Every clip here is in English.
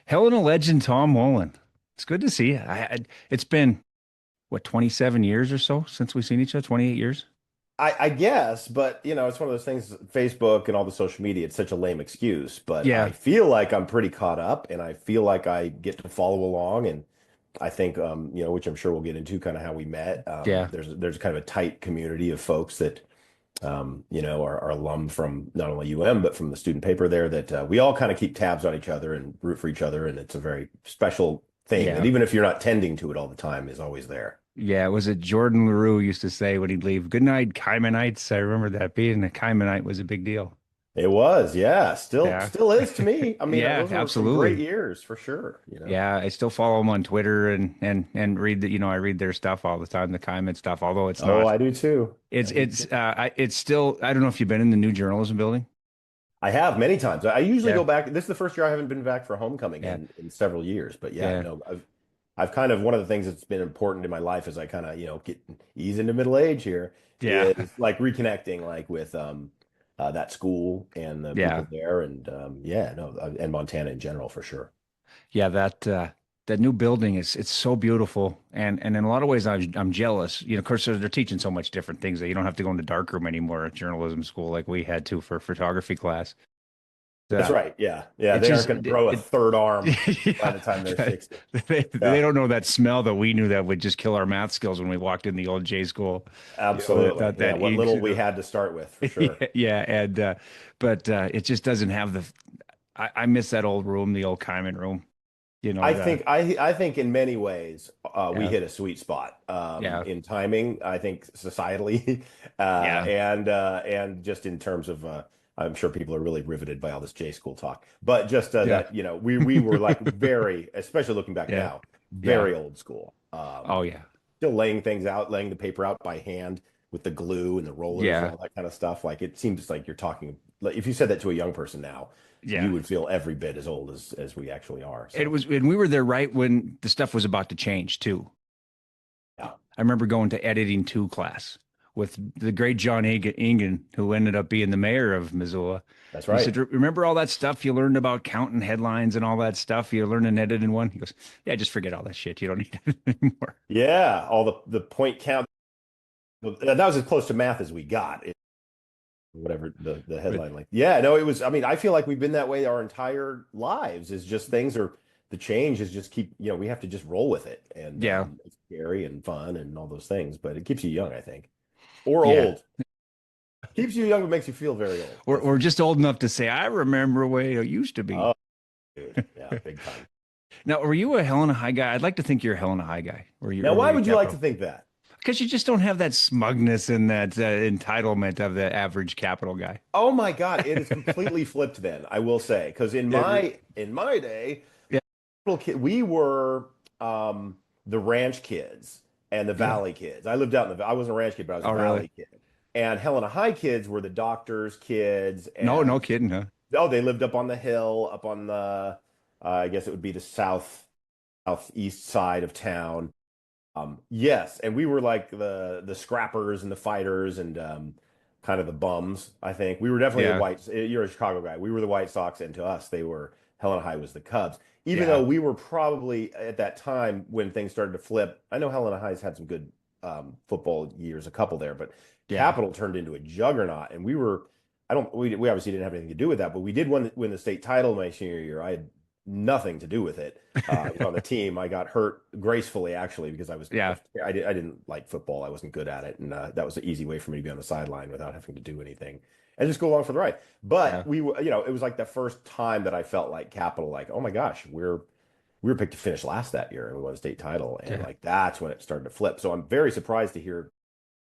Helena legend Tom Mullen. It's good to see you. It's been what 27 years or so since we've seen each other. 28 years. I guess, but it's one of those things, Facebook and all the social media, it's such a lame excuse, but I Yeah, feel like I'm pretty caught up and I feel like I get to follow along and I think which I'm sure we'll get into kind of how we met. yeah, There's kind of a tight community of folks that are alum from not only UM but from the student paper there that we all kind of keep tabs on each other and root for each other and it's a very special thing that yeah, even if you're not tending to it all the time is always there. yeah. Was it Jordan LaRue used to say when he'd leave, "Good night, Kaimanites." I remember that being a Kaimanite was a big deal. It was, yeah, still Yeah, still is to me. I mean, yeah, those were some great absolutely. years for sure. Yeah, I still follow them on Twitter and read I read their stuff all the time, the Kaiman stuff. Although it's Oh, not, I do too. I do it's too. it's still. I don't know if you've been in the new journalism building. I have many times. I usually Yeah, go back. This is the first year I haven't been back for homecoming yeah, in several years. But yeah, yeah, no, I've kind of one of the things that's been important in my life as I kind of, get ease into middle age here yeah, is like reconnecting like with that school and the yeah. people there and yeah, no, and Montana in general for sure. Yeah, that new building is it's so beautiful, and in a lot of ways I'm jealous. Of course they're teaching so much different things that you don't have to go in the dark room anymore at journalism school like we had to for photography class. That's Uh, right. Yeah. Yeah. it They aren't just going to grow a third arm by yeah, the time they're 60. they Yeah, don't know that smell that we knew that would just kill our math skills when we walked in the old J school. absolutely. That Yeah. that What ink. little we had to start with for sure. Yeah, and but it just doesn't have the. I miss that old room, the old Kaiman room. I The think I think in many ways we yeah, hit a sweet spot yeah, in timing. I think societally yeah, and just in terms of I'm sure people are really riveted by all this J school talk, but just yeah, that we were like very, especially looking back yeah, now, yeah. very old school. Oh yeah, Still laying things out, laying the paper out by hand with the glue and the rollers and yeah, all that kind of stuff. Like it seems like you're talking like if you said that to a young person now, you yeah. would feel every bit as old as we actually are. It So was, and we were there right when the stuff was about to change too. yeah, I remember going to editing two class with the great John Ingen, who ended up being the mayor of Missoula. that's He right. said, "Remember all that stuff you learned about counting headlines and all that stuff you learned in editing one?" He goes, "Yeah, just forget all that shit. You don't need it anymore." Yeah, all the point count. That was as close to math as we got. Whatever the But headline like. Yeah, no, it was. I mean, I feel like we've been that way our entire lives. Is just things are the change is just keep. We have to just roll with it, and yeah, it's scary and fun and all those things. But it keeps you young, I think, or yeah. old. Keeps you young, but makes you feel very old. That's We're for just old enough to say, I remember the way it used to be. oh, dude, yeah, big time. Now, were you a Helena High guy? I'd like to think you're a Helena High guy, Now, or were why you would you like to Capital? think that? Because you just don't have that smugness and that entitlement of the average Capital guy. Oh my God, it is completely flipped. Then I will say, because in It- my day. yeah, Little kid, we were the ranch kids and the yeah. valley kids. I lived out in the, I wasn't a ranch kid, but I was a Oh, really? valley kid. And Helena High kids were the doctors' kids, No, no and kidding, huh? oh, they lived up on the hill, up on the, I guess it would be the southeast side of town. Yes, and we were like the scrappers and the fighters and kind of the bums. I think we were definitely the Yeah, Whites. You're a Chicago guy. We were the White Sox, and to us, they were Helena High was the Cubs. Even though yeah, we were probably at that time when things started to flip. I know Helena High's had some good football years, a couple there, but yeah, Capital turned into a juggernaut, and we were. I don't. We obviously didn't have anything to do with that, but we did win the state title my senior year. I had nothing to do with it. I was on the team. I got hurt gracefully, actually, because yeah, I didn't like football. I wasn't good at it, and that was an easy way for me to be on the sideline without having to do anything and just go along for the ride. But yeah, we were, it was like the first time that I felt like Capital, like, oh my gosh, we were picked to finish last that year, and we won a state title, and yeah, like that's when it started to flip. So I'm very surprised to hear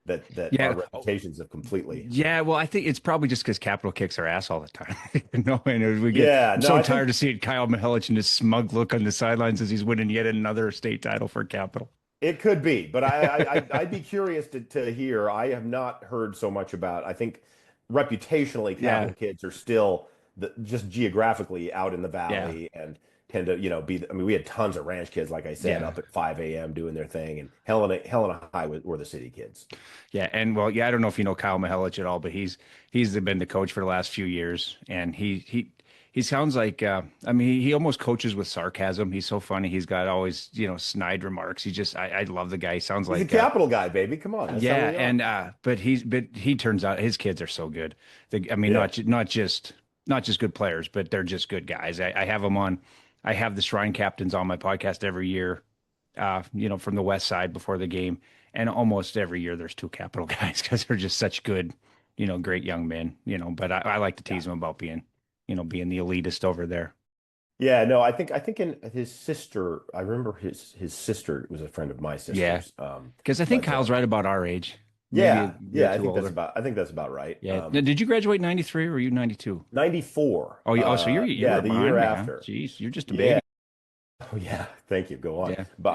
that our yeah. reputations have completely. Yeah, well, I think it's probably just because Capital kicks our ass all the time. And we get Yeah, I'm no, so I tired think of seeing Kyle Mihelic and his smug look on the sidelines as he's winning yet another state title for Capital. it could be, but I'd be curious to hear. I have not heard so much about. I think reputationally, Yeah, Capital kids are still just geographically out in the yeah, valley and tend to be. I mean, we had tons of ranch kids, like I said, yeah, up at 5 a.m. doing their thing, and Helena High were the city kids. yeah. And well, yeah, I don't know if you know Kyle Mihelic at all, but he's been the coach for the last few years, and he sounds like I mean he almost coaches with sarcasm. He's so funny. He's got always, snide remarks. I love the guy. He sounds He's a like Capital guy, baby. Come on, that's how yeah, we are. and but he turns out his kids are so good. I mean, Yeah. not just good players, but they're just good guys. I have them on. I have the Shrine Captains on my podcast every year. From the West Side before the game, and almost every year there's two Capital guys because they're just such good, great young men. But I like to Yeah. tease them about being the elitist over there. Yeah, no, I think in his sister, I remember his sister was a friend of my Yeah, sister's. because I think But Kyle's right about our age, maybe a yeah, year or yeah, two older. I think that's about right. Yeah. Now, did you graduate in 93 or were you 92? 94. So you Yeah, were the year behind me, huh? after. Jeez, you're just a Yeah. baby. Oh yeah, thank you. Go on. Yeah. But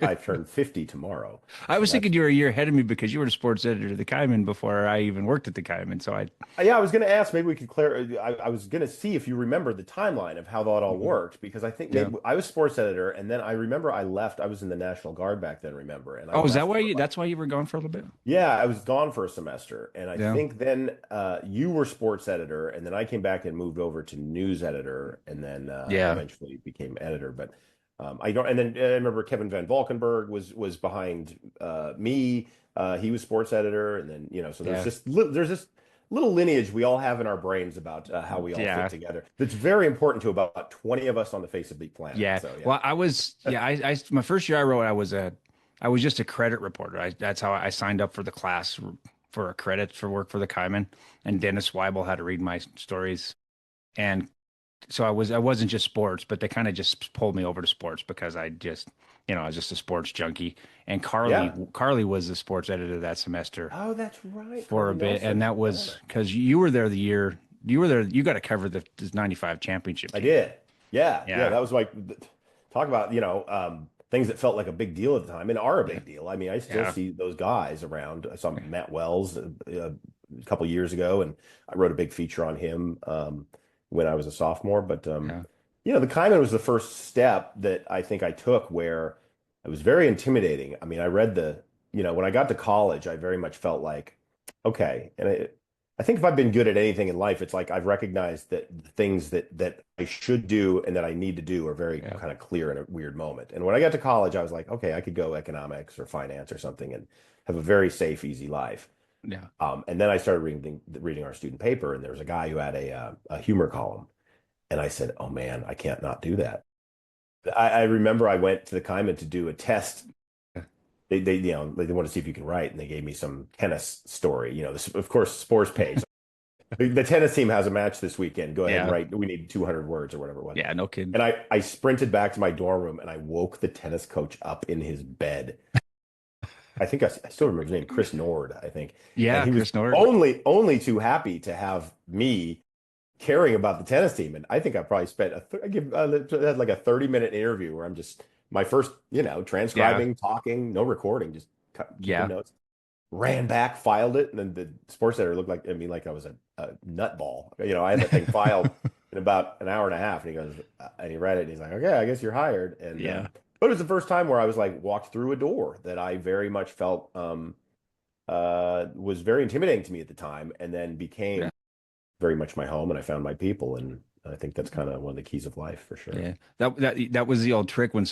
I turned 50 tomorrow. I So was thinking that's you were a year ahead of me because you were the sports editor of the Kaimin before I even worked at the Kaimin. So I, yeah, I was going to ask, maybe we could I was going to see if you remember the timeline of how that all Mhm. worked, because I think Yeah. maybe I was sports editor, and then I remember I left. I was in the National Guard back then, remember? And I Oh, is that left why for you? like, That's why you were gone for a little bit. yeah, I was gone for a semester, and I Yeah. think then you were sports editor, and then I came back and moved over to news editor, and then Yeah. eventually became editor. But I don't. And then I remember Kevin Van Valkenburg was behind me. He was sports editor, and then so Yeah. there's this little lineage we all have in our brains about how we all fit Yeah. together. That's very important to about 20 of us on the face of the planet. Yeah. So yeah. Well, my first year I wrote, I was just a credit reporter. That's how I signed up for the class for a credit for work for the Kaimin. And Dennis Weibel had to read my stories. And so I wasn't just sports, but they kind of just pulled me over to sports because I was just a sports junkie. And Yeah. Carly was the sports editor that semester Oh, that's right, for a Carly bit. And Nelson. that I was remember. because you were there the year you were there. You got to cover the 95 championship I team. did. Yeah, yeah. Yeah. That was like talk about things that felt like a big deal at the time and are a Yeah. big deal. I mean, I still Yeah. see those guys around. I saw Matt Wells a couple years ago, and I wrote a big feature on him when I was a sophomore. But Yeah. the Kaiman was the first step that I think I took where it was very intimidating. I mean, I read when I got to college, I very much felt like, okay, and I think if I've been good at anything in life, it's like I've recognized that the things that I should do and that I need to do are very Yeah. kind of clear in a weird moment. And when I got to college, I was like, okay, I could go economics or finance or something and have a very safe, easy life. Yeah. And then I started reading our student paper, and there was a guy who had a humor column, and I said, oh man, I can't not do that. I remember I went to the Kaiman to do a test. They want to see if you can write, and they gave me some tennis story. Of course, sports page. The tennis team has a match this weekend. Go ahead and Yeah. write. We need 200 words or whatever it was. Yeah. No kidding. And I sprinted back to my dorm room, and I woke the tennis coach up in his bed. I think I still remember his name, Chris Nord, I think. And Yeah. he was Chris Nord. only too happy to have me caring about the tennis team. And I think I probably spent I had like a 30-minute interview where I'm just my first, Yeah. transcribing, talking, no recording, just keeping Yeah. notes. Ran back, filed it, and then the sports editor looked like like I was a nutball. I had that thing filed in about an hour and a half, and he goes, and he read it, and he's like, "Okay, I guess you're hired." And Yeah. but it was the first time where I was like walked through a door that I very much felt was very intimidating to me at the time, and then became Yeah. very much my home, and I found my people, and I think that's kind of one of the keys of life for sure. Yeah. That was the old trick when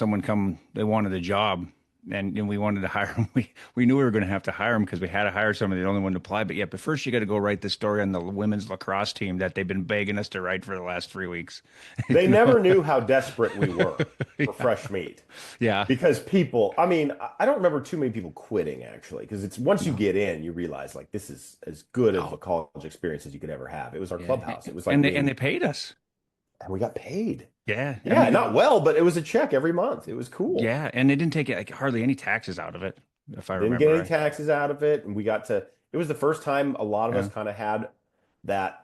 they wanted a job and we wanted to hire them. We knew we were going to have to hire them because we had to hire somebody. The only one to apply. But first you got to go write the story on the women's lacrosse team that they've been begging us to write for the last 3 weeks. They You know? never knew how desperate we were for Yeah. fresh meat. Yeah. Because people, I mean, I don't remember too many people quitting actually, because it's once you No. get in, you realize like this is as good of a No. college experience as you could ever have. It was our Yeah. clubhouse. It was like And they being, paid us. and we got paid. Yeah. I Yeah, mean, not well, but it was a check every month. It was cool. yeah. And they didn't take like hardly any taxes out of it, if I Didn't get remember any right. taxes out of it, and we got to. It was the first time a lot of us Yeah. kind of had that.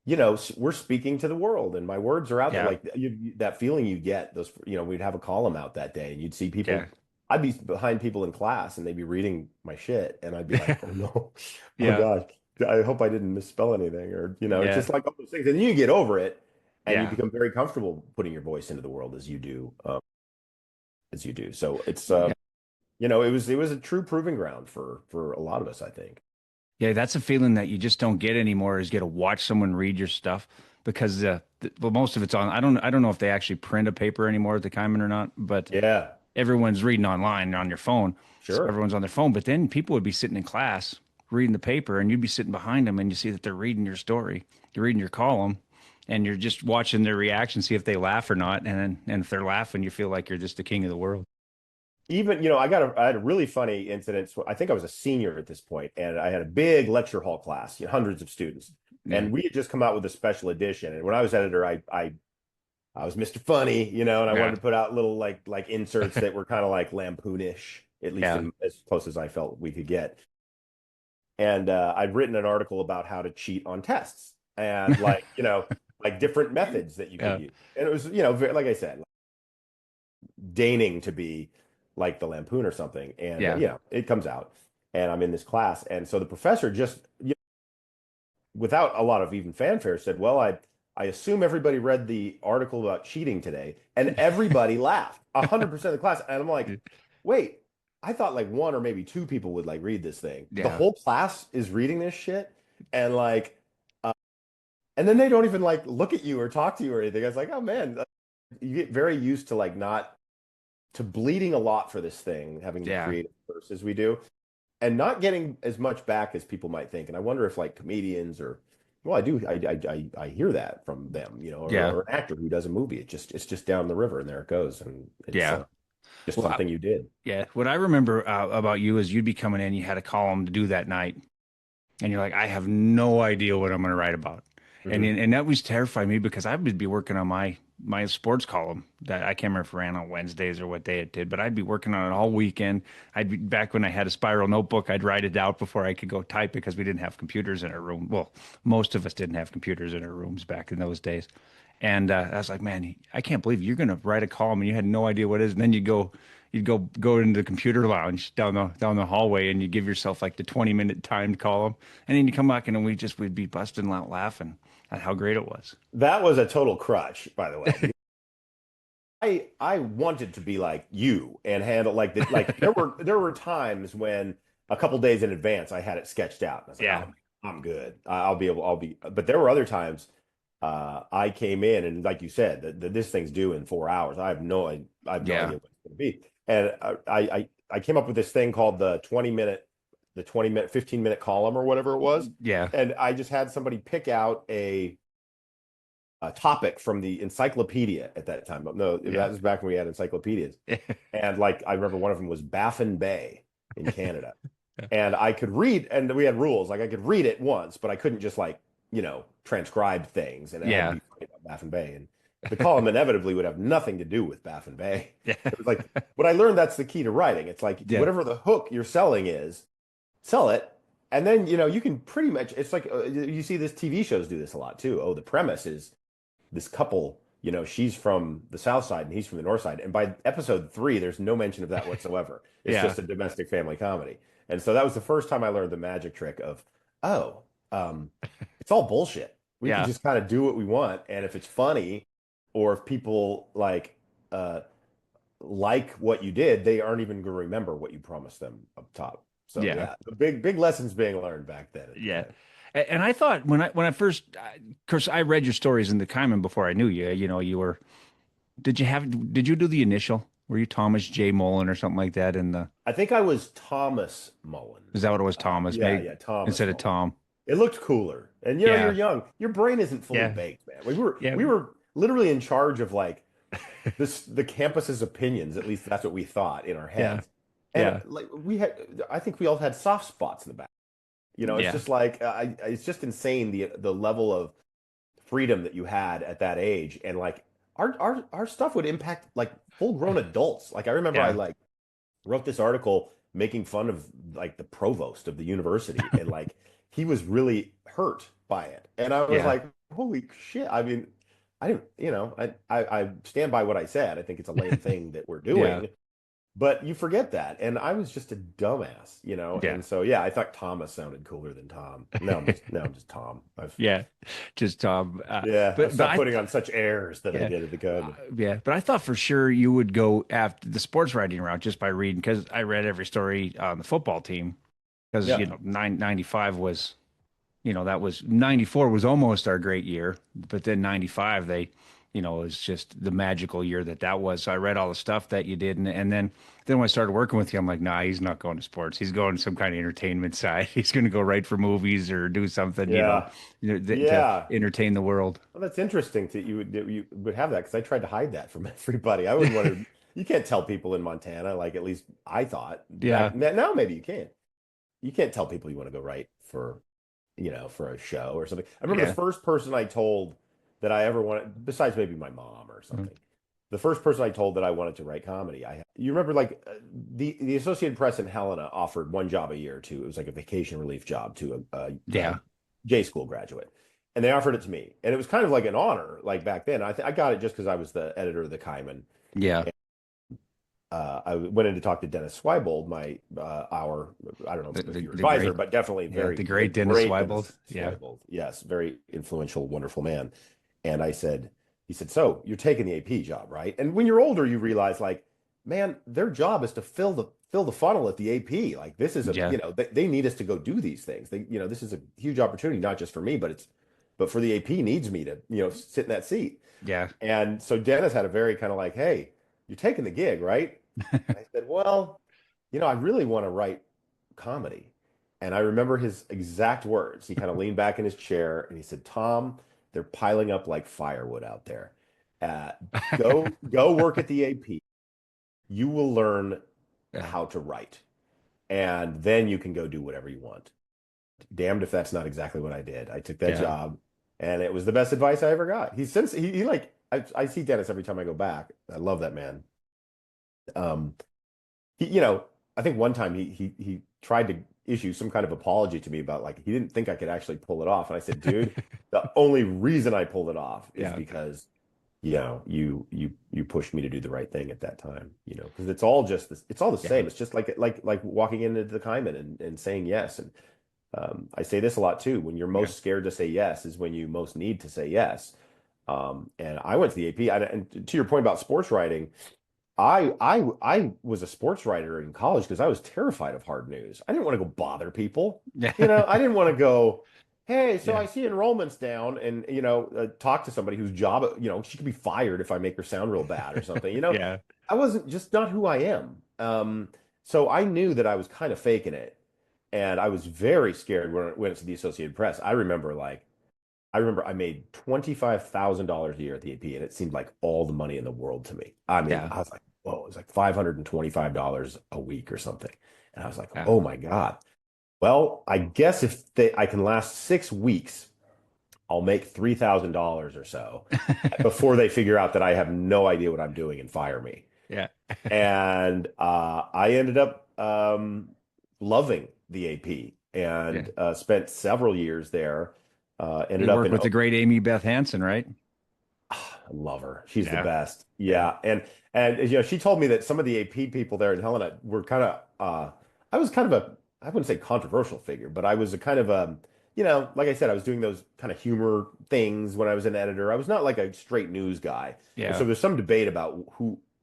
We're speaking to the world, and my words are out there. Yeah. Like that feeling you get. Those, we'd have a column out that day, and you'd see people. Yeah. I'd be behind people in class, and they'd be reading my shit, and I'd be like, "Oh no, oh Yeah. gosh, I hope I didn't misspell anything," or it's Yeah. just like all those things, and then you get over it, and you Yeah. become very comfortable putting your voice into the world as you do, So it's Yeah. it was a true proving ground for a lot of us, I think. Yeah, that's a feeling that you just don't get anymore is get to watch someone read your stuff. because well, most of it's on. I don't know if they actually print a paper anymore at the Kaimin or not, but Yeah, everyone's reading online on your phone. So sure. everyone's on their phone. But then people would be sitting in class reading the paper, and you'd be sitting behind them, and you see that they're reading your story, you're reading your column, and you're just watching their reaction, see if they laugh or not. And if they're laughing, you feel like you're just the king of the world. Even, I had a really funny incident. So I think I was a senior at this point, and I had a big lecture hall class, hundreds of students. Yeah. And we had just come out with a special edition. And when I was editor, I was Mr. Funny, and I wanted Yeah. to put out little like inserts that were kind of like lampoonish, at least Yeah. in, as close as I felt we could get. And I'd written an article about how to cheat on tests and like different methods that you could Yeah. use. And it was, like I said, deigning to be like the Lampoon or something. And Yeah. it comes out, and I'm in this class, and so the professor just, without a lot of even fanfare, said, "Well, I assume everybody read the article about cheating today," and everybody laughed, 100% of the class. And I'm like, "Wait, I thought like one or maybe two people would like read this thing. The Yeah. whole class is reading this shit, and like, uh, and then they don't even like look at you or talk to you or anything." I was like, "Oh man." You get very used to like not to bleeding a lot for this thing, having to Yeah. create it first as we do, and not getting as much back as people might think. And I wonder if like comedians or, well, I do, I hear that from them, Yeah. or an actor who does a movie. It's just down the river and there it goes, and it's Yeah. just Well, something you did. yeah. What I remember about you is you'd be coming in, you had a column to do that night, and you're like, I have no idea what I'm going to write about. Hmm. And that was terrifying me because I would be working on my sports column that I can't remember if it ran on Wednesdays or what day it did, but I'd be working on it all weekend. I'd be back when I had a spiral notebook, I'd write it out before I could go type because we didn't have computers in our room. Well, most of us didn't have computers in our rooms back in those days. And I was like, man, I can't believe you're going to write a column and you had no idea what it is. And then you'd go into the computer lounge down the hallway and you give yourself like the 20-minute timed column. And then you come back and then we'd be busting out laughing at how great it was. That was a total crutch, by the way, because I wanted to be like you and handle like the like there were times when a couple days in advance I had it sketched out. And I was like, Yeah. oh, I'm good. I'll be. But there were other times I came in and like you said, this thing's due in 4 hours. I have no Yeah. idea what it's going to be. And I came up with this thing called the 20-minute, 15-minute column or whatever it was. Yeah. And I just had somebody pick out a topic from the encyclopedia at that time. But no, Yeah. that was back when we had encyclopedias. And like I remember one of them was Baffin Bay in Canada. And I could read, and we had rules. Like I could read it once, but I couldn't just like, transcribe things, and it had to Yeah. be funny about Baffin Bay. And the column inevitably would have nothing to do with Baffin Bay. Yeah. It was like, but I learned that's the key to writing. It's like Yeah. whatever the hook you're selling is, sell it. And then, you can pretty much, it's like you see this TV shows do this a lot too. Oh, the premise is this couple, she's from the south side and he's from the north side. And by episode 3, there's no mention of that whatsoever. It's Yeah. just a domestic family comedy. And so that was the first time I learned the magic trick of, oh, it's all bullshit. We can Yeah. just kind of do what we want. And if it's funny, or if people like what you did, they aren't even going to remember what you promised them up top. So Yeah. yeah, the big lessons being learned back then. Yeah. And I thought when I first, of course, I read your stories in the Kaimin before I knew you. You were. Did you do the initial? Were you Thomas J. Mullen or something like that? In the I think I was Thomas Mullen. Is that what it was? Thomas, Yeah, maybe yeah, Thomas instead of Mullen. Tom. It looked cooler. And you're Yeah. young. Your brain isn't fully Yeah. baked, man. We were Yeah. we were literally in charge of like the campus's opinions, at least that's what we thought in our Yeah. heads. And Yeah. like I think we all had soft spots in the back. It's Yeah. just like it's just insane the level of freedom that you had at that age, and like our stuff would impact like full grown adults. Like I remember I Yeah. like wrote this article making fun of like the provost of the university, and like he was really hurt by it, and I was Yeah. like, holy shit. I mean, I didn't, I stand by what I said. I think it's a lame thing that we're Yeah. doing, but you forget that. And I was just a dumbass, Yeah. and so yeah, I thought Thomas sounded cooler than Tom. Now I'm just Tom. Yeah. Just Tom. Yeah, I've But stopped I putting on such airs that I yeah. did at the code. Yeah, but I thought for sure you would go after the sports writing route just by reading because I read every story on the football team because Yeah. 995 was that was 94 was almost our great year, but then 95, was just the magical year that was. So I read all the stuff that you did. And then when I started working with you, I'm like, nah, he's not going to sports. He's going to some kind of entertainment side. He's going to go write for movies or do something, Yeah. to Yeah. entertain the world. Well, that's interesting that you would have that because I tried to hide that from everybody. I wouldn't want to. You can't tell people in Montana, like at least I thought Yeah. back now. Maybe you can. You can't tell people you want to go write for a show or something. I remember the Yeah. first person I told that I ever wanted, besides maybe my mom or Mhm. something. The first person I told that I wanted to write comedy. You remember like the Associated Press in Helena offered one job a year to. It was like a vacation relief job to a Yeah. J school graduate, and they offered it to me, and it was kind of like an honor. Like back then, I got it just because I was the editor of the Kaimin. Yeah. I went in to talk to Dennis Sweibold, my our I don't know if your The advisor, great, but definitely yeah, very the the great Dennis great Weibold. Dennis Yeah. Sweibold. Yes, very influential, wonderful man. And he said, so you're taking the AP job, right? And when you're older, you realize like, man, their job is to fill the funnel at the AP. Like this is Yeah. they need us to go do these things. This is a huge opportunity, not just for me, but for the AP needs me to, sit in that seat. Yeah. And so Dennis had a very kind of like, hey, you're taking the gig, right? I said, well, I really want to write comedy. And I remember his exact words. He kind of leaned back in his chair and he said, Tom, they're piling up like firewood out there. Uh, go work at the AP. You will learn Yeah. how to write. And then you can go do whatever you want. Damned if that's not exactly what I did. I took that Yeah. job and it was the best advice I ever got. He like I see Dennis every time I go back. I love that man. Um, he, I think one time he tried to issue some kind of apology to me about like he didn't think I could actually pull it off. And I said, dude, the only reason I pulled it off is Yeah. because you pushed me to do the right thing at that time, because it's all just this, it's all the Yeah. same. It's just like walking into the Kaimin and saying yes. And I say this a lot too. When you're Yeah. most scared to say yes is when you most need to say yes. And I went to the AP, and to your point about sports writing, I was a sports writer in college because I was terrified of hard news. I didn't want to go bother people. Yeah. I didn't want to go, hey, so Yeah. I see enrollment's down, and talk to somebody whose job, she could be fired if I make her sound real bad or something. Yeah. I wasn't just not who I am. So I knew that I was kind of faking it, and I was very scared when I went to the Associated Press. I remember I made $25,000 a year at the AP, and it seemed like all the money in the world to me. I mean, Yeah. I was like, whoa, it was like $525 a week or something. And I was like, Yeah. oh my God. Well, I guess if I can last 6 weeks, I'll make $3,000 or so before they figure out that I have no idea what I'm doing and fire me. Yeah. And I ended up loving the AP Yeah. and spent several years there. Ended You up work in with the great Amy Beth Hansen, right? I love her. She's the Yeah. best. Yeah. Yeah. And she told me that some of the AP people there in Helena were kind of I was kind of a I wouldn't say controversial figure, but I was a kind of like I said, I was doing those kind of humor things when I was an editor. I was not like a straight news guy. And so Yeah. there's some debate about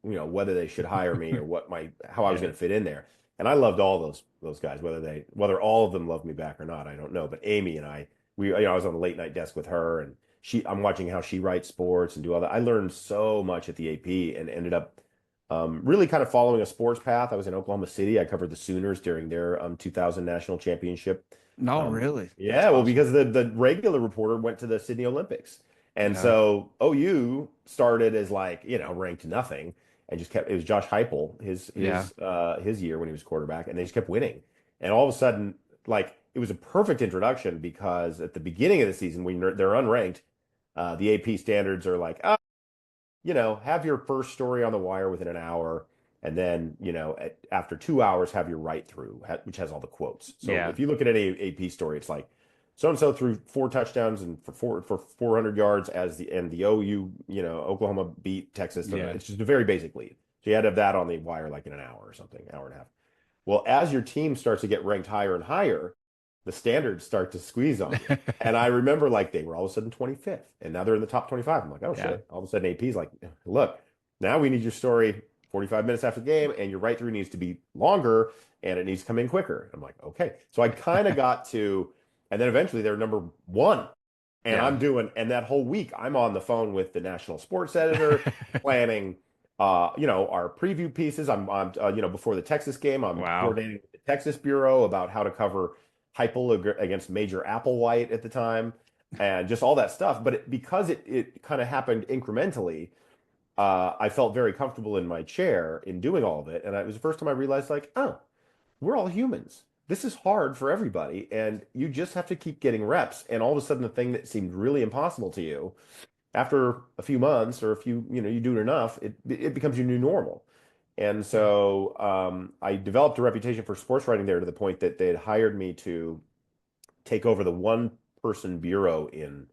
whether they should hire me or how I was Yeah. going to fit in there. And I loved all those guys, whether all of them loved me back or not, I don't know. But Amy and I was on the late night desk with her, and I'm watching how she writes sports and do all that. I learned so much at the AP and ended up really kind of following a sports path. I was in Oklahoma City. I covered the Sooners during their 2000 national championship. No, really. That's Yeah, well, awesome. because the regular reporter went to the Sydney Olympics, and Yeah. so OU started as like ranked nothing and just kept. It was Josh Heupel Yeah. his year when he was quarterback, and they just kept winning. And all of a sudden, like it was a perfect introduction because at the beginning of the season when they're unranked, the AP standards are like, have your first story on the wire within an hour, and then, after 2 hours, have your write through, which has all the quotes. So Yeah. if you look at any AP story, it's like so and so threw 4 touchdowns and for 400 yards and the OU, Oklahoma beat Texas. Yeah. It's just a very basic lead. So you had to have that on the wire like in an hour or something, hour and a half. Well, as your team starts to get ranked higher and higher, the standards start to squeeze on you. And I remember like they were all of a sudden 25th, and now they're in the top 25. I'm like, oh Yeah. shit. All of a sudden AP's like, look, now we need your story 45 minutes after the game, and your write through needs to be longer and it needs to come in quicker. I'm like, okay. So I kind of got to And then eventually they're number one. And Yeah. and that whole week I'm on the phone with the national sports editor planning, our preview pieces. Before the Texas game, I'm Wow. coordinating with the Texas Bureau about how to cover Heupel against Major Applewhite at the time and just all that stuff. But because it kind of happened incrementally, I felt very comfortable in my chair in doing all of it. And it was the first time I realized, like, oh, we're all humans. This is hard for everybody, and you just have to keep getting reps. And all of a sudden, the thing that seemed really impossible to you, after a few months or a few, you do it enough, it becomes your new normal. And so I developed a reputation for sports writing there to the point that they had hired me to take over the one person bureau in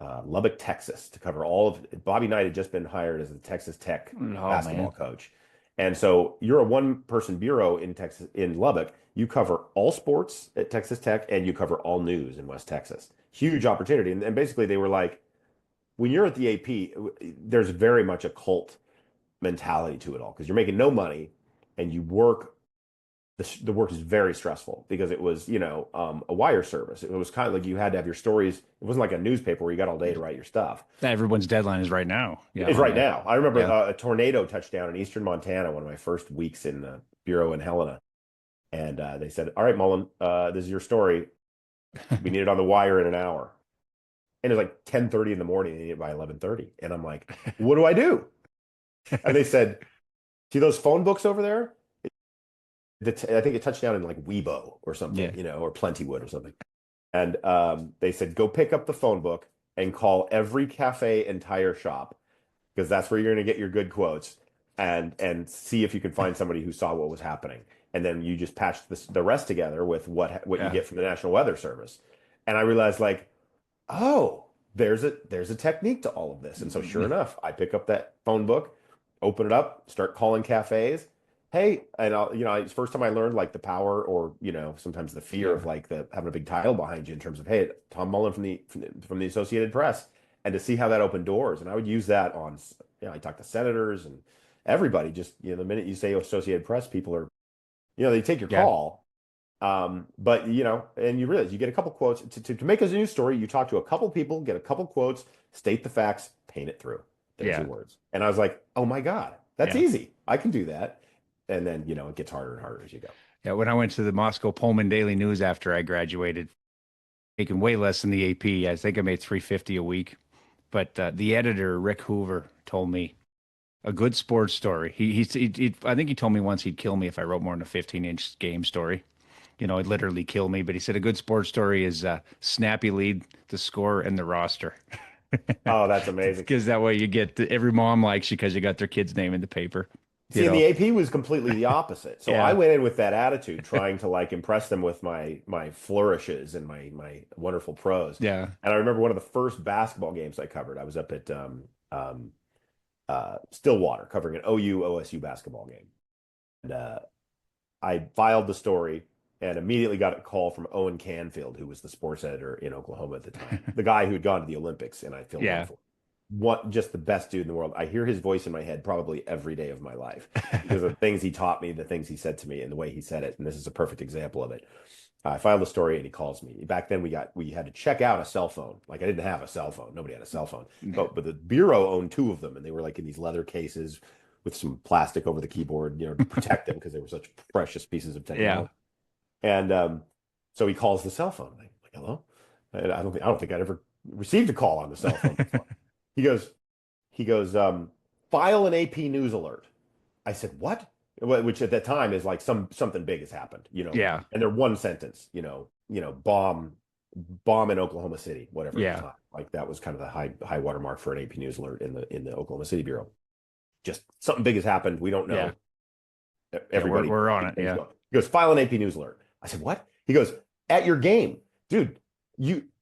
Lubbock, Texas, to cover all of. Bobby Knight had just been hired as the Texas Tech Oh basketball man. coach, and so you're a one-person bureau in Texas, in Lubbock. You cover all sports at Texas Tech, and you cover all news in West Texas. Huge opportunity, and basically they were like, when you're at the AP, there's very much a cult mentality to it all because you're making no money, and you work the work is very stressful because it was, a wire service. It was kind of like you had to have your stories. It wasn't like a newspaper where you got all day to write your stuff. Everyone's deadline is right now. Yeah. It's right Yeah. now. I remember Yeah. a tornado touched down in eastern Montana, one of my first weeks in the bureau in Helena. And they said, "All right, Mullen, this is your story. We need it on the wire in an hour." And it was like 10:30 in the morning. They need it by 11:30. And I'm like, "What do I do?" And they said, "See those phone books over there? I think it touched down in like Weibo or Yeah. something, or Plentywood or something." And they said, "Go pick up the phone book and call every cafe and tire shop because that's where you're going to get your good quotes, and see if you can find somebody who saw what was happening. And then you just patch the rest together with what you Yeah. get from the National Weather Service." And I realized, like, oh, there's a technique to all of this. And so sure enough, I pick up that phone book, open it up, start calling cafes. Hey, and it's the first time I learned like the power, or sometimes the fear Yeah. of like the having a big title behind you in terms of, hey, Tom Mullen from the Associated Press, and to see how that opened doors. And I would use that on, I talk to senators and everybody. Just the minute you say Associated Press, people are, they take your Yeah. call. But and you realize you get a couple quotes to make a news story. You talk to a couple people, get a couple quotes, state the facts, paint it through. There's your Yeah. words. And I was like, oh my God, that's Yeah. easy. I can do that. And then, it gets harder and harder as you go. Yeah. When I went to the Moscow Pullman Daily News after I graduated, making way less than the AP, I think I made 350 a week. But the editor, Rick Hoover, told me a good sports story. I think he told me once he'd kill me if I wrote more than a 15-inch game story. It'd literally kill me. But he said a good sports story is snappy lead, the score, and the roster. Oh, that's amazing. Because that way you get every mom likes you because you got their kid's name in the paper. You See, and know. the AP was completely the opposite. So I Yeah. went in with that attitude, trying to like impress them with my flourishes and my wonderful prose. Yeah. And I remember one of the first basketball games I covered. I was up at Stillwater covering an OU OSU basketball game. And I filed the story and immediately got a call from Owen Canfield, who was the sports editor in Oklahoma at the time, the guy who had gone to the Olympics, and I filled in Yeah. for. What, just the best dude in the world. I hear his voice in my head probably every day of my life because of the things he taught me, the things he said to me, and the way he said it. And this is a perfect example of it. I filed the story and he calls me. Back then we had to check out a cell phone. Like I didn't have a cell phone. Nobody had a cell phone. But the bureau owned two of them, and they were like in these leather cases with some plastic over the keyboard, to protect them because they were such precious pieces of Yeah. technology. And so he calls the cell phone. I'm like, hello? And I don't think I'd ever received a call on the cell phone before. He goes, file an AP news alert. I said, what? Which at that time is like something big has happened, Yeah. and they're one sentence, bomb in Oklahoma City, whatever at the Yeah. time. Like that was kind of the high watermark for an AP news alert in the Oklahoma City bureau. Just something big has happened. We don't Yeah. know. Yeah. We're, Everybody, we're on it. Yeah. He goes, file an AP news alert. I said, what? He goes, at your game, dude.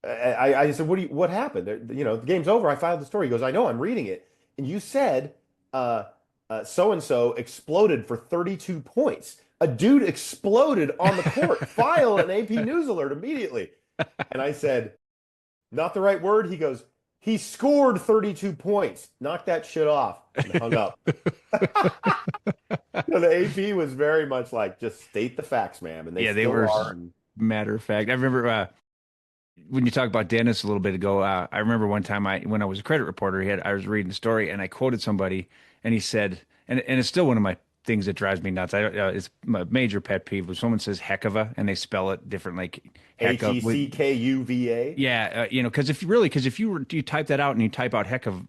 I said, what happened? The game's over. I filed the story. He goes, I know, I'm reading it. And you said, so and so exploded for 32 points. A dude exploded on the court. File an AP news alert immediately. And I said, not the right word. He goes, he scored 32 points. Knock that shit off. And hung up. The AP was very much like, just state the facts, ma'am. And they Yeah. They still were are. And matter of fact. I remember when you talk about Dennis a little bit ago, I remember one time when I was a credit reporter, I was reading a story and I quoted somebody and he said, and it's still one of my things that drives me nuts. It's my major pet peeve when someone says heck of a and they spell it different, like heck of with, Heckuva. yeah, because if you type that out and you type out heck of,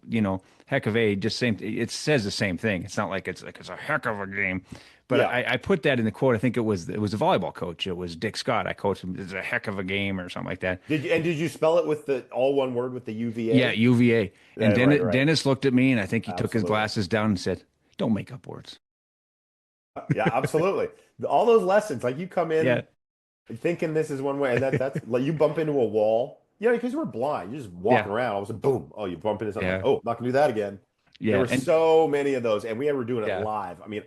heck of a, just same, it says the same thing. It's not like it's a heck of a game. But Yeah. I put that in the quote. I think it was a volleyball coach. It was Dick Scott. I coached him. It's a heck of a game or something like that. Did you spell it with the all one word with the Yeah, UVA? UVA. And Yeah, right, right. Dennis looked at me and I think he took his Absolutely. glasses down and said, "Don't make up words." Yeah, absolutely. All those lessons, like you come Yeah, in thinking this is one way, and that's like you bump into a wall. Yeah, because we're blind. You're just yeah, walking around, all of a sudden, boom! Oh, you bump into something like, yeah, oh, not gonna do that again. There yeah, were and so many of those, and we were doing it yeah, live. I mean,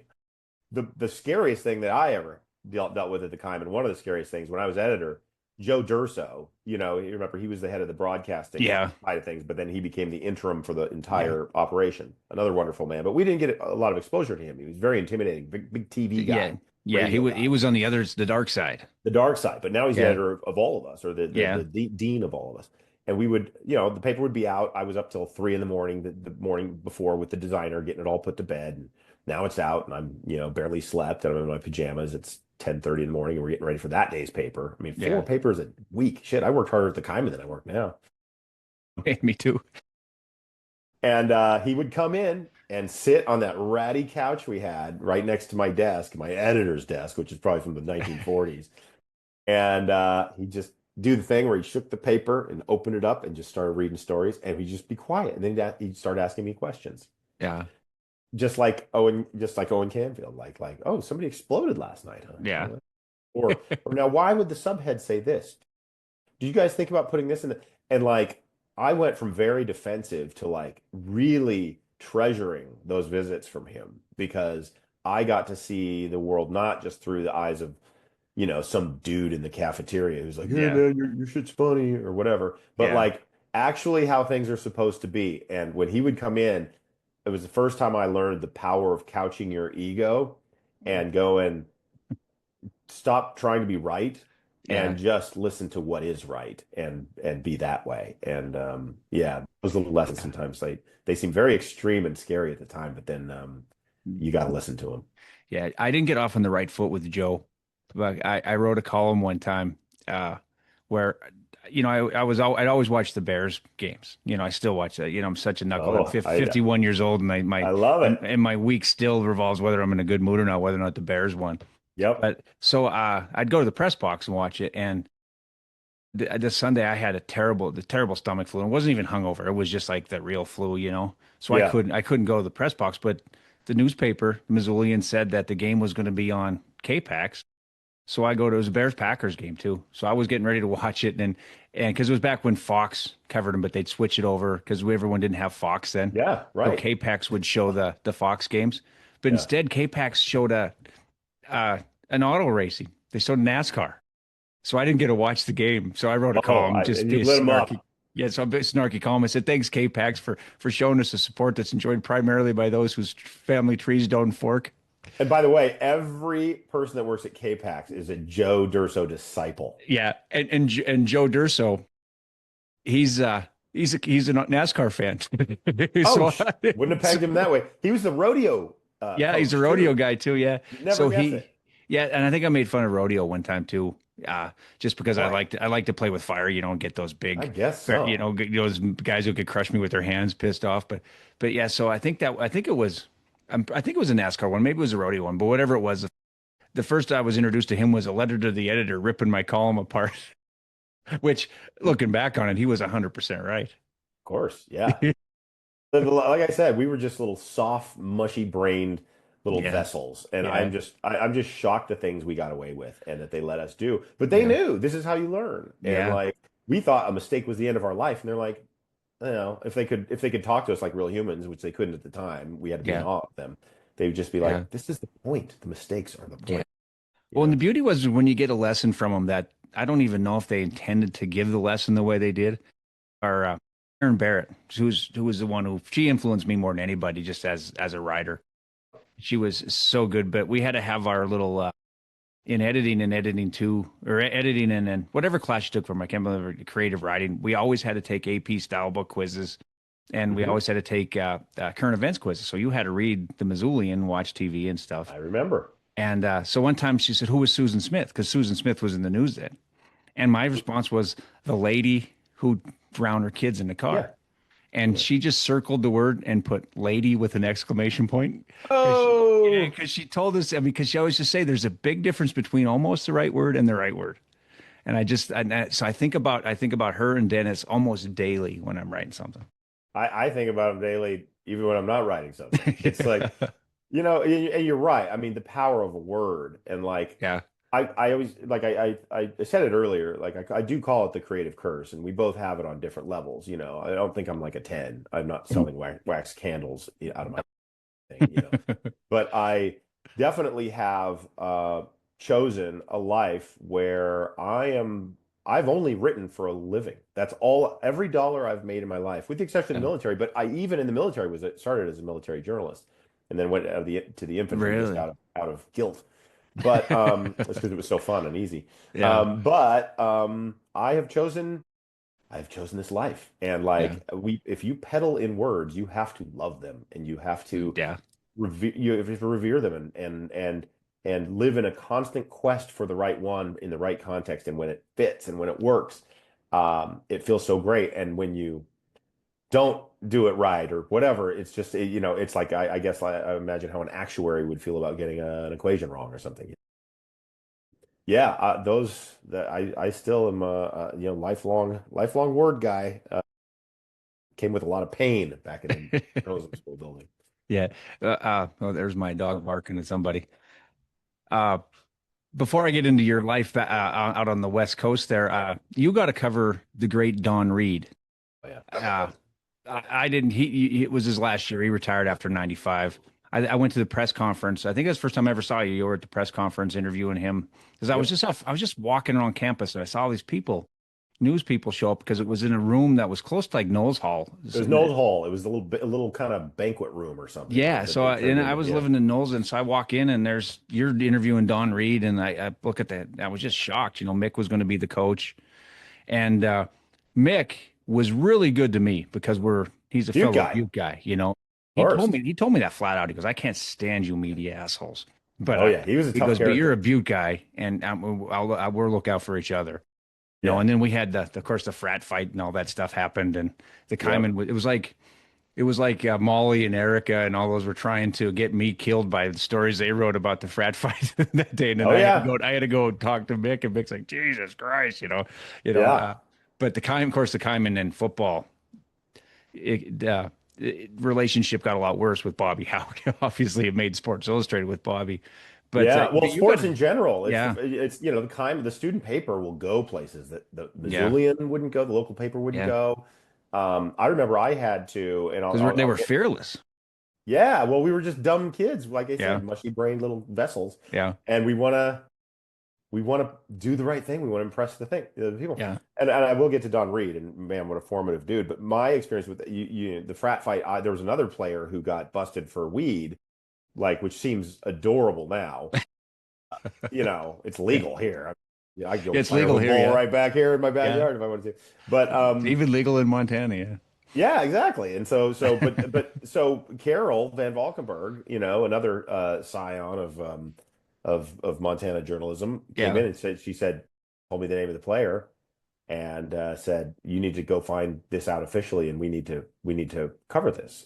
the scariest thing that I ever dealt with at the time, and one of the scariest things when I was editor, Joe Durso, you remember he was the head of the broadcasting yeah, side of things, but then he became the interim for the yeah, entire operation. Another wonderful man, but we didn't get a lot of exposure to him. He was very intimidating, big TV yeah, guy, yeah. He radio was guy, he was on the dark side. the dark side. But now he's the Yeah, editor of all of us, or yeah, the dean of all of us. And we would, the paper would be out. I was up till 3 in the morning, the morning before with the designer, getting it all put to bed. And now it's out, and I'm, barely slept, and I'm in my pajamas. It's 10:30 in the morning, and we're getting ready for that day's paper. I mean, four yeah. papers a week. Shit, I worked harder at the Kaimin than I work now. Me too. And he would come in and sit on that ratty couch we had right next to my desk, my editor's desk, which is probably from the 1940s. And he'd just do the thing where he shook the paper and opened it up and just started reading stories. And he'd just be quiet. And then he'd start asking me questions. Yeah, Just like Owen Canfield, like, oh, somebody exploded last night, huh? yeah, Or now, why would the subhead say this? Do you guys think about putting this in the, and like I went from very defensive to like really treasuring those visits from him because I got to see the world not just through the eyes of, some dude in the cafeteria who's like, hey yeah, man, your shit's funny or whatever, but yeah, like actually how things are supposed to be. And when he would come in, it was the first time I learned the power of couching your ego and going, stop trying to be right yeah. and just listen to what is right and be that way. And yeah, those little lessons sometimes they seem very extreme and scary at the time, but then you got to listen to them. Yeah, I didn't get off on the right foot with Joe, but I wrote a column one time where, I'd always watch the Bears games. I still watch that. I'm such a knucklehead. Oh, 51 years old, and I love it. and my week still revolves whether I'm in a good mood or not, whether or not the Bears won. Yep. But so I'd go to the press box and watch it, and this Sunday I had the terrible stomach flu. And it wasn't even hungover; it was just like the real flu. So I Yeah. couldn't go to the press box, but the newspaper, the Missoulian, said that the game was going to be on K-Pax. So it was a Bears Packers game too. So I was getting ready to watch it, and because it was back when Fox covered them, but they'd switch it over because everyone didn't have Fox then. Yeah. So Right. K-Pax would show the Fox games, but Yeah. instead K-Pax showed uh, an auto racing. They showed NASCAR. So I didn't get to watch the game. So I wrote a Oh, column, just and be you a lit them snarky. up. Yeah, so a bit snarky column. I said, thanks, K-Pax, for showing us a support that's enjoyed primarily by those whose family trees don't fork. And by the way, every person that works at K-Pax is a Joe Durso disciple. Yeah, and Joe Durso, he's a NASCAR fan. Oh, So, wouldn't have so pegged him that way. He was the rodeo yeah, he's a coach rodeo too. guy too. Yeah. You'd never So guess it. yeah, and I think I made fun of rodeo one time too, just because Why? I like to play with fire, and get those I big, guess so. those guys who could crush me with their hands, pissed off. But yeah, so I think it was, I think it was a NASCAR one, maybe it was a rodeo one, but whatever it was, the first I was introduced to him was a letter to the editor ripping my column apart. Which, looking back on it, he was 100% right. Of course, yeah. Like I said, we were just little soft, mushy brained little Yeah, vessels, and yeah, I'm just shocked at things we got away with and that they let us do. But they yeah, knew this is how you learn, and yeah, like we thought a mistake was the end of our life, and they're like, if they could talk to us like real humans, which they couldn't at the time, we had to be in yeah, awe of them. They would just be yeah, like, "This is the point. The mistakes are the yeah. point." You Well, and the know? beauty was when you get a lesson from them that I don't even know if they intended to give the lesson the way they did. Or Aaron Barrett, who was the one she influenced me more than anybody, just as a writer. She was so good, but we had to have our little in editing and editing too, or editing and then whatever class you took from, I can't remember, creative writing, we always had to take AP style book quizzes, and we Hmm. always had to take current events quizzes. So you had to read the Missoulian, watch TV and stuff. I remember. And so one time she said, "Who was Susan Smith?" Because Susan Smith was in the news then. And my response was, "The lady who drowned her kids in the car." Yeah. And Yeah. she just circled the word and put "lady" with an exclamation point. Oh, Because she told us, I mean, because she always just say there's a big difference between almost the right word and the right word. And so I think about her and Dennis almost daily when I'm writing something. I think about them daily, even when I'm not writing something. It's like, and you're right. I mean, the power of a word, and like, Yeah. I always like I said it earlier. Like I do call it the creative curse, and we both have it on different levels. I don't think I'm like a 10. I'm not selling wax candles out of my thing. But I definitely have chosen a life where I've only written for a living. That's all, every dollar I've made in my life, with the exception of Yeah. the military. But I even in the military was started as a military journalist, and then went to the infantry just Really? out of guilt. But it's because it was so fun and easy. Yeah. But I have chosen this life, and Yeah. like if you peddle in words, you have to love them, and you have to Yeah. revere them, and live in a constant quest for the right one in the right context, and when it fits and when it works, it feels so great. And when you don't do it right or whatever, it's just it's like I guess I imagine how an actuary would feel about getting an equation wrong or something. Yeah, those that I still am a lifelong word guy. Came with a lot of pain back in the journalism school building. Yeah. Oh, there's my dog barking at somebody. Uh, before I get into your life out on the West Coast there, you got to cover the great Don Reed. Oh, yeah. Uh, I didn't. It was his last year. He retired after 95. I went to the press conference. I think that's the first time I ever saw you. You were at the press conference interviewing him because Yep. I was just walking around campus and I saw all these people, news people show up because it was in a room that was close to like Knowles Hall. It was Knowles Hall. It was a little kind of banquet room or something Yeah, that so they and turned I into. was Yeah. living in Knowles, and so I walk in, and you're interviewing Don Reed, and I look at that. I was just shocked. Mick was going to be the coach, and Mick was really good to me because he's a Butte fellow guy, Butte guy. first. He told me that flat out. He goes, "I can't stand you media assholes," but Oh yeah, he was a he tough goes, "But you're a character. Butte guy, and we'll look out for each other." Yeah. And then we had of course, the frat fight and all that stuff happened, and the Yep. Kaimin. It was like Molly and Erica and all those were trying to get me killed by the stories they wrote about the frat fight that day. And then Oh yeah. I had to go talk to Mick, and Mick's like, Jesus Christ, you know. Yeah. Uh, but of course, the Kaimin and football relationship got a lot worse with Bobby Howe. Obviously, it made Sports Illustrated with Bobby, but Yeah. Well, you got sports in general. yeah, It's the student paper will go places that the yeah, Missoulian wouldn't go, the local paper wouldn't yeah, go. I remember I had to, and because they were fearless. yeah, well, we were just dumb kids, like I Yeah, said, mushy brained little vessels, yeah, and we want to do the right thing. We want to impress the people. yeah, And I will get to Don Reed, and man, what a formative dude. But my experience with the frat fight, there was another player who got busted for weed, like which seems adorable now. It's yeah. legal here. I could go It's fire legal a here. ball Yeah, right back here in my yeah. backyard if I wanted to. But It's even legal in Montana. yeah, exactly. And Yeah. so Carol Van Valkenburg, another scion of Montana journalism, came Yeah. in and told me the name of the player, and said, you need to go find this out officially, and we need to cover this.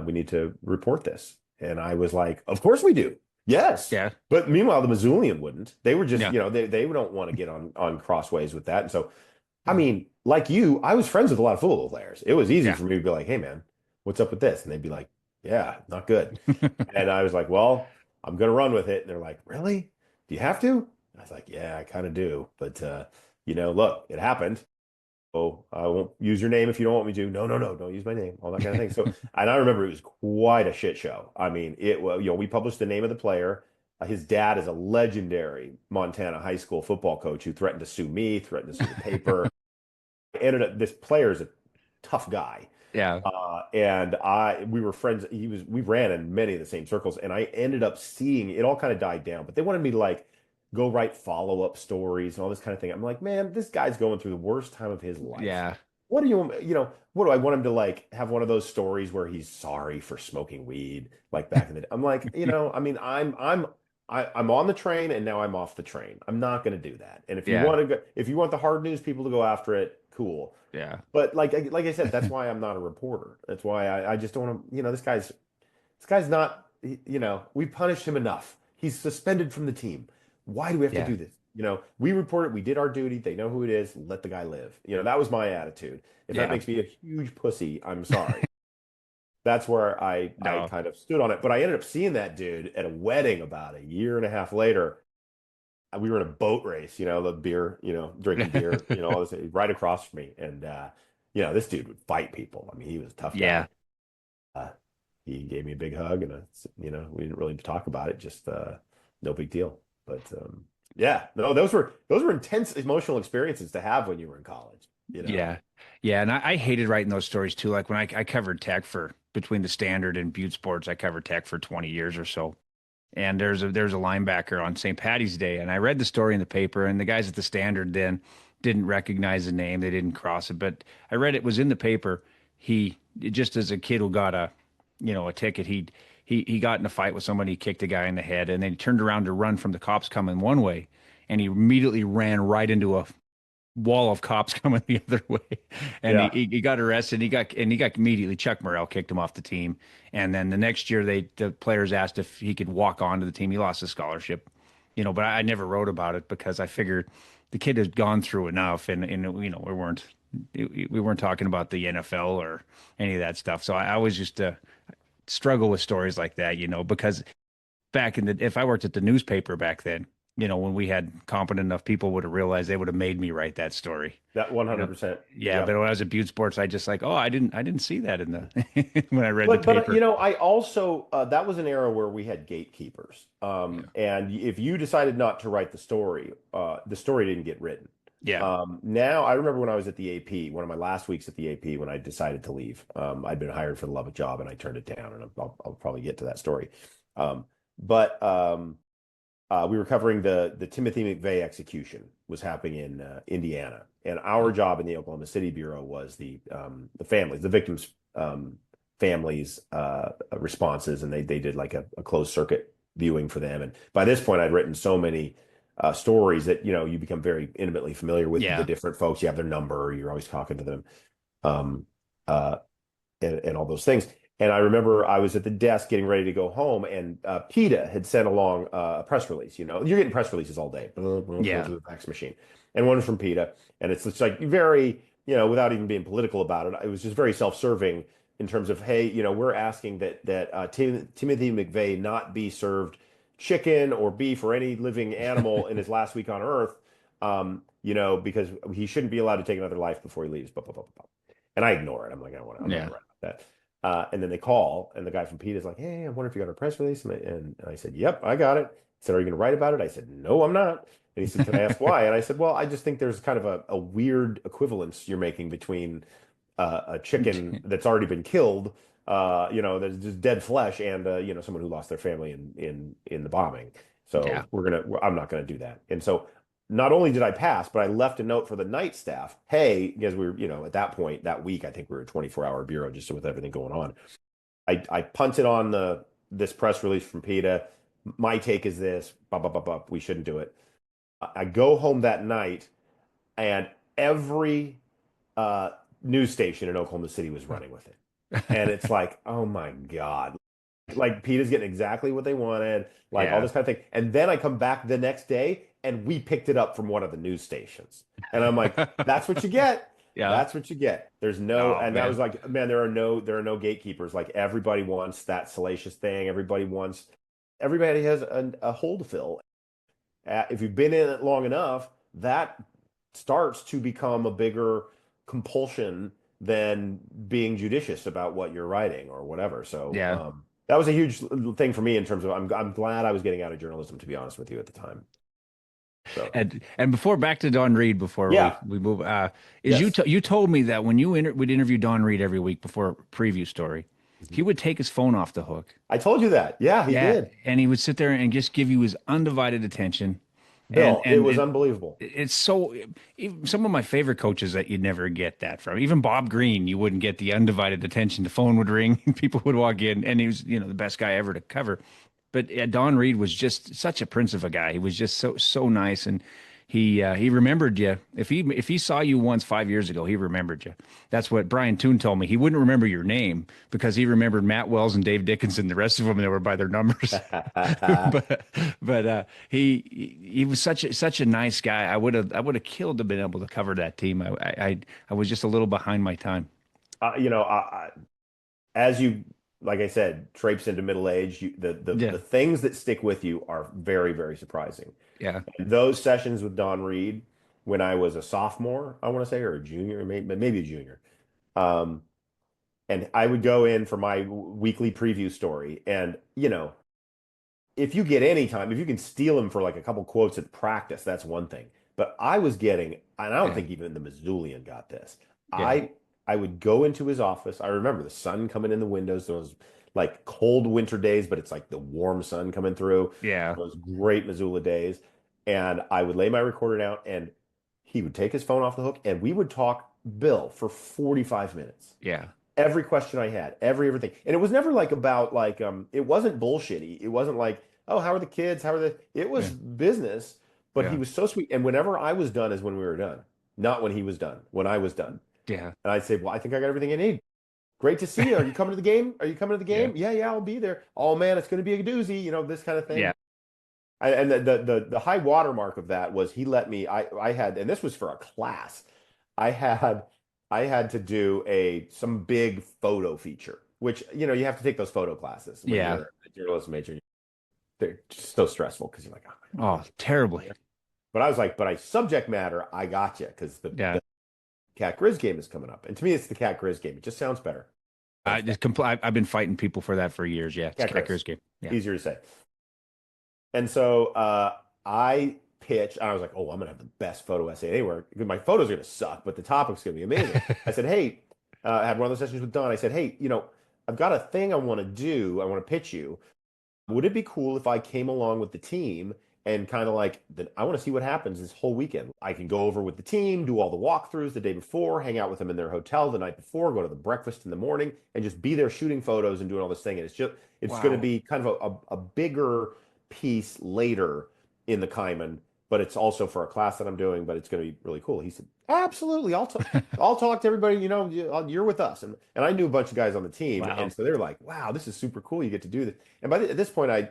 We need to report this. And I was like, of course we do. Yes. Yeah. But meanwhile, the Missoulian wouldn't. They were just, Yeah. they don't want to get on crossways with that. And so I mean, like you, I was friends with a lot of football players. It was easy Yeah. for me to be like, hey, man, what's up with this? And they'd be like, yeah, not good. And I was like, well, I'm going to run with it. And they're like, really? Do you have to? And I was like, yeah, I kind of do. But, look, it happened. Oh, I won't use your name if you don't want me to. No, no, no, don't use my name, all that kind of thing. So, and I remember it was quite a shit show. I mean, we published the name of the player. His dad is a legendary Montana high school football coach who threatened to sue me, threatened to sue the paper. Ended up, this player is a tough guy. Yeah. And we were friends. We ran in many of the same circles, and I ended up seeing it all kind of died down, but they wanted me to like go write follow-up stories and all this kind of thing. I'm like, man, this guy's going through the worst time of his life. Yeah. What do you know, what do I want him to like have one of those stories where he's sorry for smoking weed like back in the day? I'm like, I mean, I'm on the train and now I'm off the train. I'm not going to do that. And if you Yeah. want to go, if you want the hard news people to go after it, cool. Yeah. But like I said, that's why I'm not a reporter. That's why I just don't want to, this guy's not, we punished him enough. He's suspended from the team. Why do we have to Yeah. do this? We reported, we did our duty. They know who it is. Let the guy live. That was my attitude. If that Yeah. makes me a huge pussy, I'm sorry. That's where I No. kind of stood on it. But I ended up seeing that dude at a wedding about a year and a half later. We were in a boat race, the beer, drinking beer, all this right across from me. And this dude would fight people. I mean, he was a tough Yeah. guy. Uh, he gave me a big hug and we didn't really talk about it, just no big deal. But yeah, no, those were intense emotional experiences to have when you were in college. Yeah. Yeah. And I hated writing those stories too. Like when I covered tech for between the Standard and Butte Sports, I covered tech for 20 years or so. And there's a linebacker on St. Patty's Day, and I read the story in the paper, and the guys at the Standard then didn't recognize the name, they didn't cross it, but I read it was in the paper. He just as a kid who got a ticket, he got in a fight with somebody, he kicked a guy in the head, and then he turned around to run from the cops coming one way, and he immediately ran right into a wall of cops coming the other way, and Yeah. he got arrested. He got immediately. Chuck Morrell kicked him off the team, and then the next year the players asked if he could walk onto the team. He lost his scholarship, but I never wrote about it because I figured the kid had gone through enough, and we weren't talking about the NFL or any of that stuff. So I always used to struggle with stories like that, because back in the if I worked at the newspaper back then, when we had competent enough people would have realized they would have made me write that story. That You know, 100%. yeah, Yep. but when I was at Butte Sports, I just like, oh, I didn't see that in the when I read the But paper. I also that was an era where we had gatekeepers. Yeah, And if you decided not to write the story didn't get written. yeah, Now I remember when I was at the AP, one of my last weeks at the AP when I decided to leave. I'd been hired for the love of job and I turned it down, and I'll probably get to that story. But we were covering the Timothy McVeigh execution was happening in Indiana, and our job in the Oklahoma City bureau was the victims' families' responses, and they did like a closed circuit viewing for them. And by this point, I'd written so many stories that you become very intimately familiar with the yeah, different folks. You have their number, you're always talking to them. Um, uh, and all those things. And I remember I was at the desk getting ready to go home, and PETA had sent along a press release. You're getting press releases all day, going yeah, through the fax machine, and one was from PETA, and it's just like very, without even being political about it, it was just very self-serving in terms of, hey, we're asking that Timothy McVeigh not be served chicken or beef or any living animal in his last week on Earth, because he shouldn't be allowed to take another life before he leaves. Blah, blah, blah, blah, blah. And I ignore it. I'm like, I'm not yeah, gonna write about that. And then they call, and the guy from PETA is like, "Hey, I wonder if you got a press release." And I said, "Yep, I got it." He said, "Are you going to write about it?" I said, "No, I'm not." And he said, "Can I ask why?" And I said, "Well, I just think there's kind of a weird equivalence you're making between a chicken that's already been killed, that's just dead flesh, and someone who lost their family in the bombing. yeah, So I'm not gonna do that." And so not only did I pass, but I left a note for the night staff. Hey, because we were, at that point that week, I think we were a 24-hour bureau just with everything going on. I punted on this press release from PETA. My take is this, blah, blah, blah, blah. We shouldn't do it. I go home that night, and every uh, news station in Oklahoma City was running with it. And it's like, oh my God. Like PETA's getting exactly what they wanted, like all yeah, this kind of thing. And then I come back the next day and we picked it up from one of the news stations. And I'm like, that's what you get. yeah. That's what you get. There's no, Oh and that was man, like, man, there are no gatekeepers. Like everybody wants that salacious thing. Everybody has a hole to fill. If you've been in it long enough, that starts to become a bigger compulsion than being judicious about what you're writing or whatever. So yeah. that was a huge thing for me in terms of I'm glad I was getting out of journalism, to be honest with you, at the time. So And before back to Don Reed before yeah, we move is yes, you told me that when would interview Don Reed every week before a preview story, Mhm. he would take his phone off the hook. I told you that. Yeah, he Yeah, did. and he would sit there and just give you his undivided attention. Bill, it was and unbelievable. it's so some of my favorite coaches that you'd never get that from. Even Bob Green, you wouldn't get the undivided attention. The phone would ring, and people would walk in, and he was, the best guy ever to cover. But Don Reed was just such a prince of a guy. He was just so nice, and he remembered you. If he saw you once 5 years ago, he remembered you. That's what Brian Toon told me. He wouldn't remember your name because he remembered Matt Wells and Dave Dickinson. The rest of them, they were by their numbers. But he was such a nice guy. I would have killed to been able to cover that team. I was just a little behind my time. You know, as you, like I said, traipse into middle age, Yeah, the things that stick with you are very, very surprising. yeah, And those sessions with Don Reed when I was a sophomore, I want to say, or a junior, maybe a junior. Um, and I would go in for my weekly preview story. And, if you get any time, if you can steal him for like a couple quotes at practice, that's one thing. But I was getting, and I don't yeah, think even the Missoulian got this. yeah, I would go into his office. I remember the sun coming in the windows, those like cold winter days, but it's like the warm sun coming through, yeah, those great Missoula days. And I would lay my recorder down and he would take his phone off the hook and we would talk Bill for 45 minutes. yeah, Every question I had, everything. And it was never like about like it wasn't bullshitty. It wasn't like, oh, how are the kids? How are the it was yeah, business, but he yeah, was so sweet. And whenever I was done is when we were done. Not when he was done, when I was done. yeah, And I'd say, well, I think I got everything I need. Great to see you. Are you coming to the game? Are you coming to the yeah, game? Yeah, yeah, I'll be there. Oh man, it's going to be a doozy, this kind of yeah. thing. And the high watermark of that was he let me. I had, and this was for a class. I had I had to do some big photo feature, which you have to take those photo classes when Yeah. you're a journalism major. They're just so stressful because you're like, oh my God, Oh, terribly. but I was like, but I subject matter, I got you because Yeah. the Cat Grizz game is coming up, and to me, it's the Cat Grizz game. It just sounds better. I Sounds better. just I've been fighting people for that for years. Yeah. It's Cat Cat Grizz, Cruise game. Yeah. easier to say. And so I pitched, and I was like, oh, I'm gonna have the best photo essay anywhere. My photos are gonna suck, but the topic's gonna be amazing. I said, hey, I had one of those sessions with Don. I said, hey, I've got a thing I want to do. I want to pitch you. Would it be cool if I came along with the team and kind of like, I want to see what happens this whole weekend. I can go over with the team, do all the walkthroughs the day before, hang out with them in their hotel the night before, go to the breakfast in the morning, and just be there shooting photos and doing all this thing. And it's going to Wow. be kind of a bigger piece later in the Kaimin, but it's also for a class that I'm doing, but it's going to be really cool. He said, absolutely. I'll talk to everybody, you're with us. And I knew a bunch of guys on the team. And Wow. so they're like, wow, this is super cool. You get to do this. And at this point, I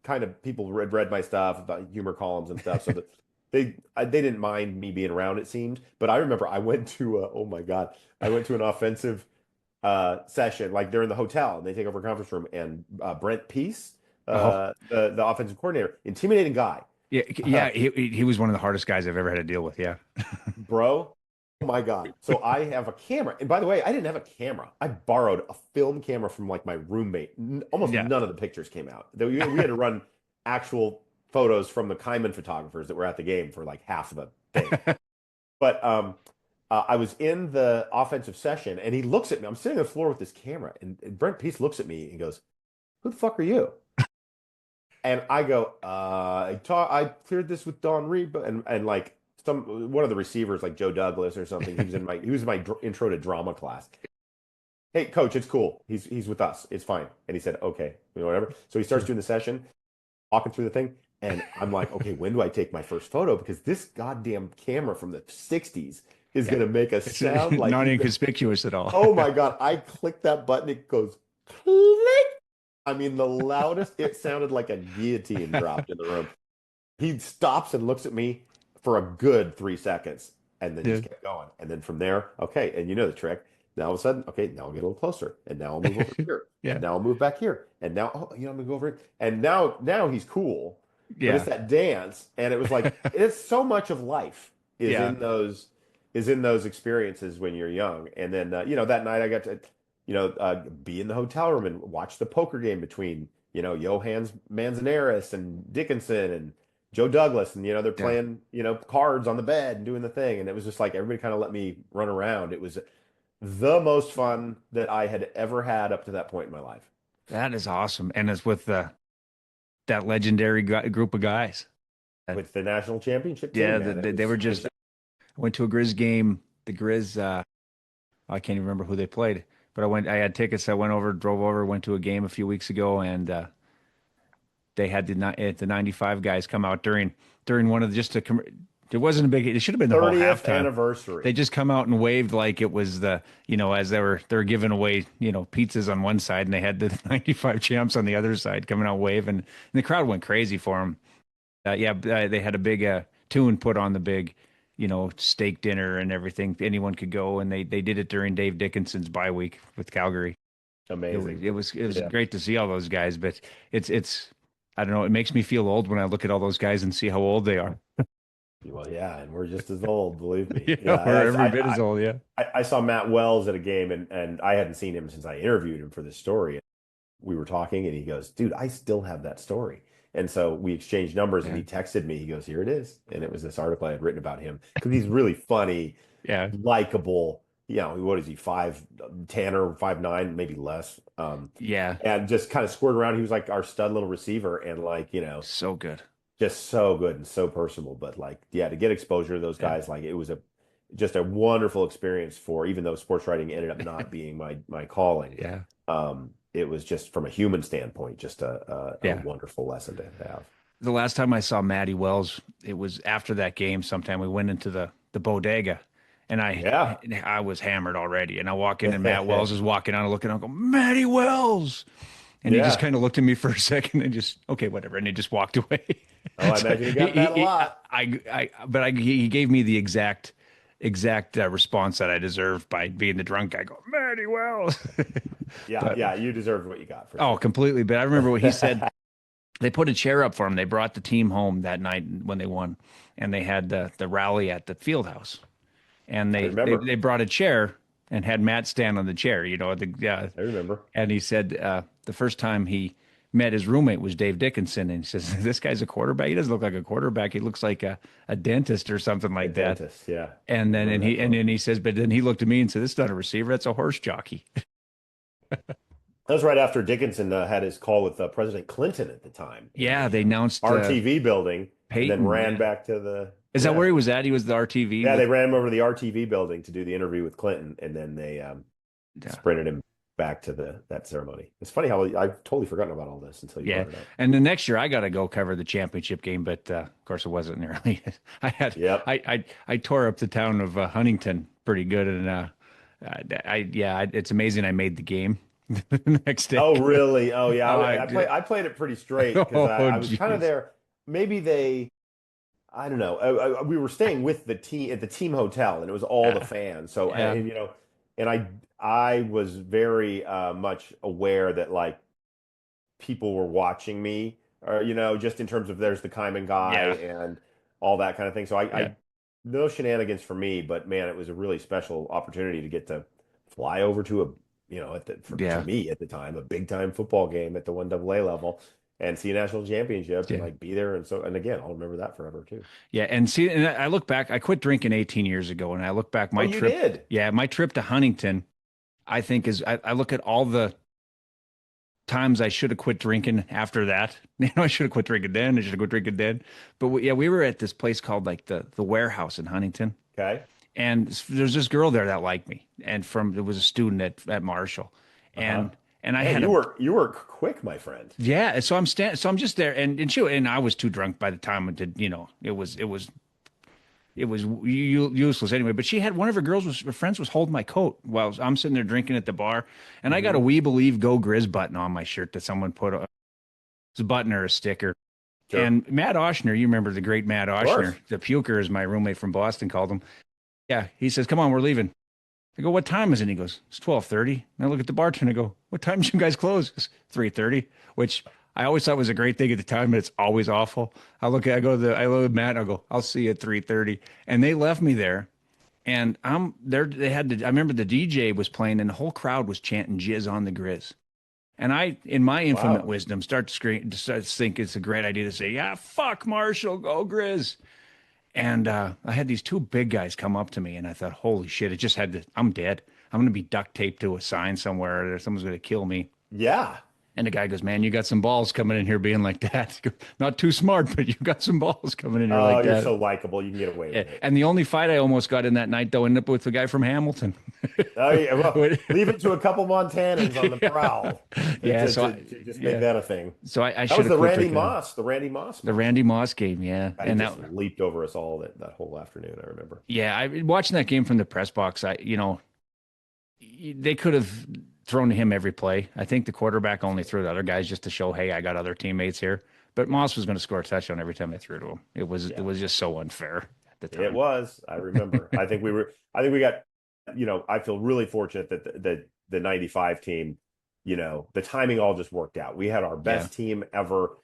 kind of, people read my stuff about humor columns and stuff. So that they didn't mind me being around, it seemed. But I remember I went to, oh my God, I went to an offensive session, like they're in the hotel and they take over a conference room and Brent Peace, Oh, the offensive coordinator, intimidating guy. yeah. Uh, Yeah. He was one of the hardest guys I've ever had to deal with. Yeah. bro. Oh my God. So I have a camera. And by the way, I didn't have a camera. I borrowed a film camera from like my roommate. Almost Yeah. none of the pictures came out. We had to run actual photos from the Kaimin photographers that were at the game for like half of the thing. But I was in the offensive session and he looks at me. I'm sitting on the floor with this camera and Brent Peace looks at me and goes, who the fuck are you? And I go, I cleared this with Don Reed, and like one of the receivers, like Joe Douglas or something, he was in my intro to drama class. Hey, coach, it's cool. He's with us. It's fine. And he said, okay, whatever. So he starts doing the session, walking through the thing, and I'm like, okay, when do I take my first photo? Because this goddamn camera from the '60s is Yeah. gonna make us It's sound like not even. inconspicuous at all. Oh my God! I click that button, it goes click. I mean, the loudest. It sounded like a guillotine dropped in the room. He stops and looks at me for a good 3 seconds and then just Dude. kept going. And then from there, okay, and you know the trick. Now all of a sudden, okay, now I'll get a little closer. And now I'll move over here. And Yeah. now I'll move back here. And now, oh, I'm gonna go over it. And now he's cool. But it's Yeah. that dance. And it was like it's so much of life is Yeah. in those experiences when you're young. And then that night I got to be in the hotel room and watch the poker game between Johannes Manzanares and Dickinson and Joe Douglas, and they're Yeah. playing cards on the bed and doing the thing, and it was just like everybody kind of let me run around. It was the most fun that I had ever had up to that point in my life. That is awesome. And it's with that legendary group of guys. with the national championship team, Yeah, man. they were It was just. I went to a Grizz game. The Grizz, I can't even remember who they played, but I went. I had tickets. I went over, drove over, went to a game a few weeks ago, and they had the 95 guys come out during one of the, just a. It wasn't a big. It should have been the whole 30th halftime. They anniversary. just come out and waved like it was the, as they're giving away, pizzas on one side and they had the 95 champs on the other side coming out waving. And the crowd went crazy for them. They had a big tune put on the big, steak dinner and everything. Anyone could go, and they did it during Dave Dickinson's bye week with Calgary. Amazing. It was Yeah. great to see all those guys, but it's I don't know. It makes me feel old when I look at all those guys and see how old they are. Well, yeah, and we're just as old, believe me. Yeah, Yeah, we're every bit as old. Yeah. I saw Matt Wells at a game, and I hadn't seen him since I interviewed him for this story. We were talking, and he goes, "Dude, I still have that story." And so we exchanged numbers, and Yeah. he texted me. He goes, "Here it is," and it was this article I had written about him because he's really funny, Yeah. likable. What is he, 5'10" or 5'9", maybe less. Yeah. And just kind of squirted around. He was like our stud little receiver, and So good. just so good and so personable. But yeah, to get exposure to those Yeah. guys, it was just a wonderful experience for, even though sports writing ended up not being my calling. Yeah. It was just from a human standpoint, just a Yeah. wonderful lesson to have. The last time I saw Matty Wells, it was after that game. Sometime we went into the bodega, and Yeah. I was hammered already. And I walk in, and Matt Wells is walking on, and looking, and I go, Matty Wells, and he just Yeah. kind of looked at me for a second, and just okay, whatever, and he just walked away. Oh, I So imagine you got that a lot. he gave me the exact response that I deserved by being the drunk guy. I go, Matty Wells. Yeah, But yeah, you deserved what you got for oh, sure. completely. But I remember what he said. They put a chair up for him. They brought the team home that night when they won, and they had the rally at the field house. And I they remember. they brought a chair and had Matt stand on the chair. I remember. And he said the first time he met his roommate was Dave Dickinson, and he says, "This guy's a quarterback. He doesn't look like a quarterback. He looks like a dentist or something A like that." dentist, yeah. And I then remember that. then he says, but then he looked at me and said, "This is not a receiver. That's a horse jockey." That was right after Dickinson had his call with President Clinton at the time in Yeah, they the announced RTV building, and then Peyton. ran Yeah. back to the. Is that Yeah, where he was at? He was the RTV. yeah. They ran him over to the RTV building to do the interview with Clinton, and then they Yeah. sprinted him back to that ceremony. It's funny how I've totally forgotten about all this until you Yeah. brought it up. And the next year I got to go cover the championship game, but of course it wasn't nearly. Yep. I tore up the town of Huntington pretty good, and it's amazing I made the game the next day. Oh, really? Oh, yeah. Oh, I played it pretty straight because I was kind of geez. there. Maybe I don't know. We were staying with the team at the team hotel, and it was all the Yeah. fans. So, Yeah. and I was very much aware that people were watching me, or just in terms of there's the Kaimin guy Yeah. and all that kind of thing. So Yeah. no shenanigans for me, but man, it was a really special opportunity to get to fly over to for Yeah. me at the time, a big time football game at the 1AA level and see a national championship and Yeah. be there. And again, I'll remember that forever too. Yeah. And see, and I look back, I quit drinking 18 years ago, and I look back Oh, you did? my trip to Huntington, I think I look at all the times I should have quit drinking after that. I should have quit drinking then. I should have quit drinking then. But we were at this place called the Warehouse in Huntington, Okay. and there's this girl there that liked me, and it was a student at Marshall, Uh-huh. and I Man, had you were quick, my friend. yeah. So I'm just there, and I was too drunk by the time it was useless anyway. But she had one of her friends was holding my coat while I'm sitting there drinking at the bar, and I got a Mhm. "We Believe Go Grizz" button on my shirt that someone put it's a button or a sticker. Sure. And Matt Oshner, you remember the great Matt Of course. Oshner, the puker, as my roommate from Boston called him. Yeah, he says, "Come on, we're leaving." I go, "What time is it?" And he goes, "It's 12:30." And I look at the bartender and I go, "What time did you guys close?" It's 3:30, which I always thought was a great thing at the time, but it's always awful. I look at Matt, and I go, "I'll see you at 3:30." And they left me there. And I'm there. I remember the DJ was playing and the whole crowd was chanting "Jizz on the Grizz." And I, in my infinite Wow. wisdom, start to think it's a great idea to say, "Yeah, fuck Marshall, go Grizz." And I had these two big guys come up to me, and I thought, "Holy shit!" It just I'm dead. I'm going to be duct taped to a sign somewhere, or someone's going to kill me. Yeah. And the guy goes, "Man, you got some balls coming in here being like that. Not too smart, but you got some balls coming in here Oh, like you're that." so likable. You can get away Yeah. with it. And the only fight I almost got in that night, though, ended up with the guy from Hamilton. Oh, yeah. Well, leave it to a couple Montanans on the Yeah. prowl Yeah. to just make that a thing. I That should was have the quit Randy drinking. Moss, the Randy Moss The match. Randy Moss game. Yeah. God, he And just leaped over us all that whole afternoon, I remember. yeah, watching that game from the press box, they could have thrown to him every play. I think the quarterback only threw the other guys just to show, hey, I got other teammates here. But Moss was going to score a touchdown every time they threw to him. It Yeah, was just so unfair at the it time. was. I remember. I think we got, I feel really fortunate that the 95 team, the timing all just worked out. We had our Yeah. best team ever.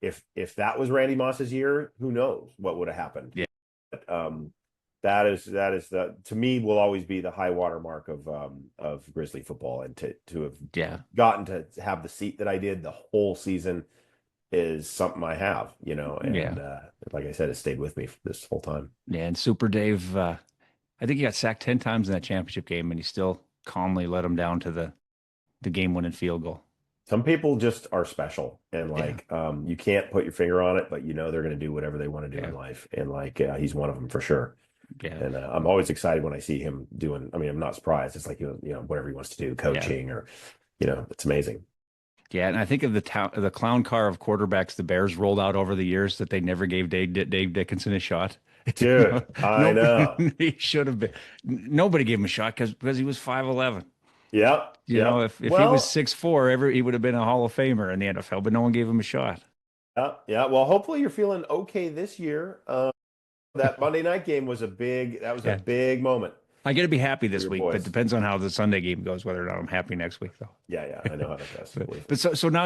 If that was Randy Moss's year, who knows what would have happened. Yeah. But, that is the to me will always be the high water mark of Grizzly football, and to have Yeah. gotten to have the seat that I did the whole season is something I have, Yeah. and like I said, it stayed with me this whole time. Yeah. And Super Dave, I think he got sacked 10 times in that championship game, and he still calmly let him down to the game winning field goal. Some people just are special, and Yeah. you can't put your finger on it, but they're going to do whatever they want to do in Yeah. life, and he's one of them for sure. Yeah. And I'm always excited when I see him doing. I mean, I'm not surprised. It's like whatever he wants to do, Yeah. coaching or it's amazing. Yeah, and I think of the clown car of quarterbacks the Bears rolled out over the years that they never gave Dave Dickinson a shot. Dude, I know. He should have been. Nobody gave him a shot because he was 5'11". Yep, yep. If he was Well, 6'4", he would have been a Hall of Famer in the NFL, but no one gave him a shot. yeah, yeah. Well, hopefully you're feeling okay this year. That Monday night game was a Yeah. big moment I got to be happy for this your week, but it boys. depends on how the Sunday game goes, whether or not I'm happy next week, though. Yeah, yeah. I know how that goes. Believe me. But so now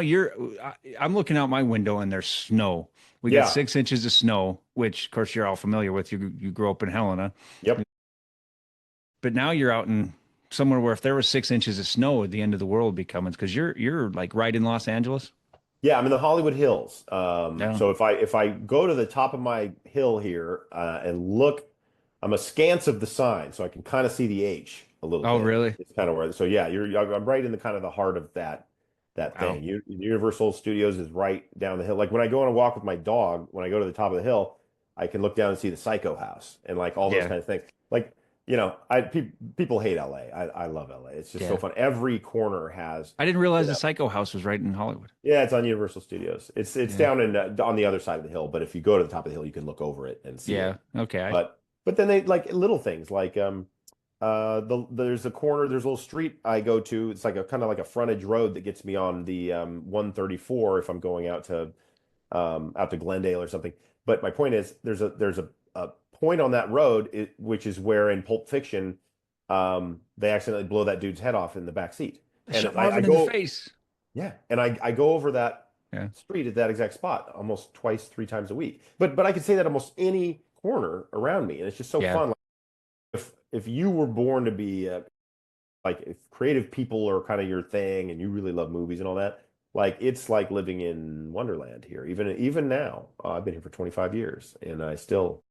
I'm looking out my window and there's snow. We got Yeah. 6 inches of snow, which of course you're all familiar with. You grew up in Helena, Yep. but now you're out in somewhere where if there was 6 inches of snow, the end of the world would be coming because you're like right in Los Angeles. Yeah, I'm in the Hollywood Hills. Yeah. So if I go to the top of my hill here and look, I'm askance of the sign, so I can kind of see the H a little Oh, bit. really? It's kind of where. So yeah, I'm right in the kind of the heart of that Wow. thing. Universal Studios is right down the hill. Like when I go on a walk with my dog, when I go to the top of the hill, I can look down and see the Psycho House and like all those Yeah. kind of things. Like people hate LA. I love LA. It's just so Yeah. fun. Every corner has. I didn't realize the Psycho House was right in Hollywood. Yeah, it's on Universal Studios. It's Yeah. down on the other side of the hill, but if you go to the top of the hill, you can look over it and see Yeah. it. Okay. But then they like little things like there's a corner, there's a little street I go to. It's like a kind of like a frontage road that gets me on the 134 if I'm going out to Glendale or something. But my point is there's a point on that road which is where in Pulp Fiction they accidentally blow that dude's head off in the back seat. They And shot I Marvin in the go face. yeah, and I go over that Yeah. street at that exact spot almost twice, 3 times a week. But I could say that almost any corner around me, and it's just so Yeah. fun. Like if you were born to be like if creative people are kind of your thing, and you really love movies and all that, like it's like living in Wonderland here. Even now, I've been here for 25 years, and I still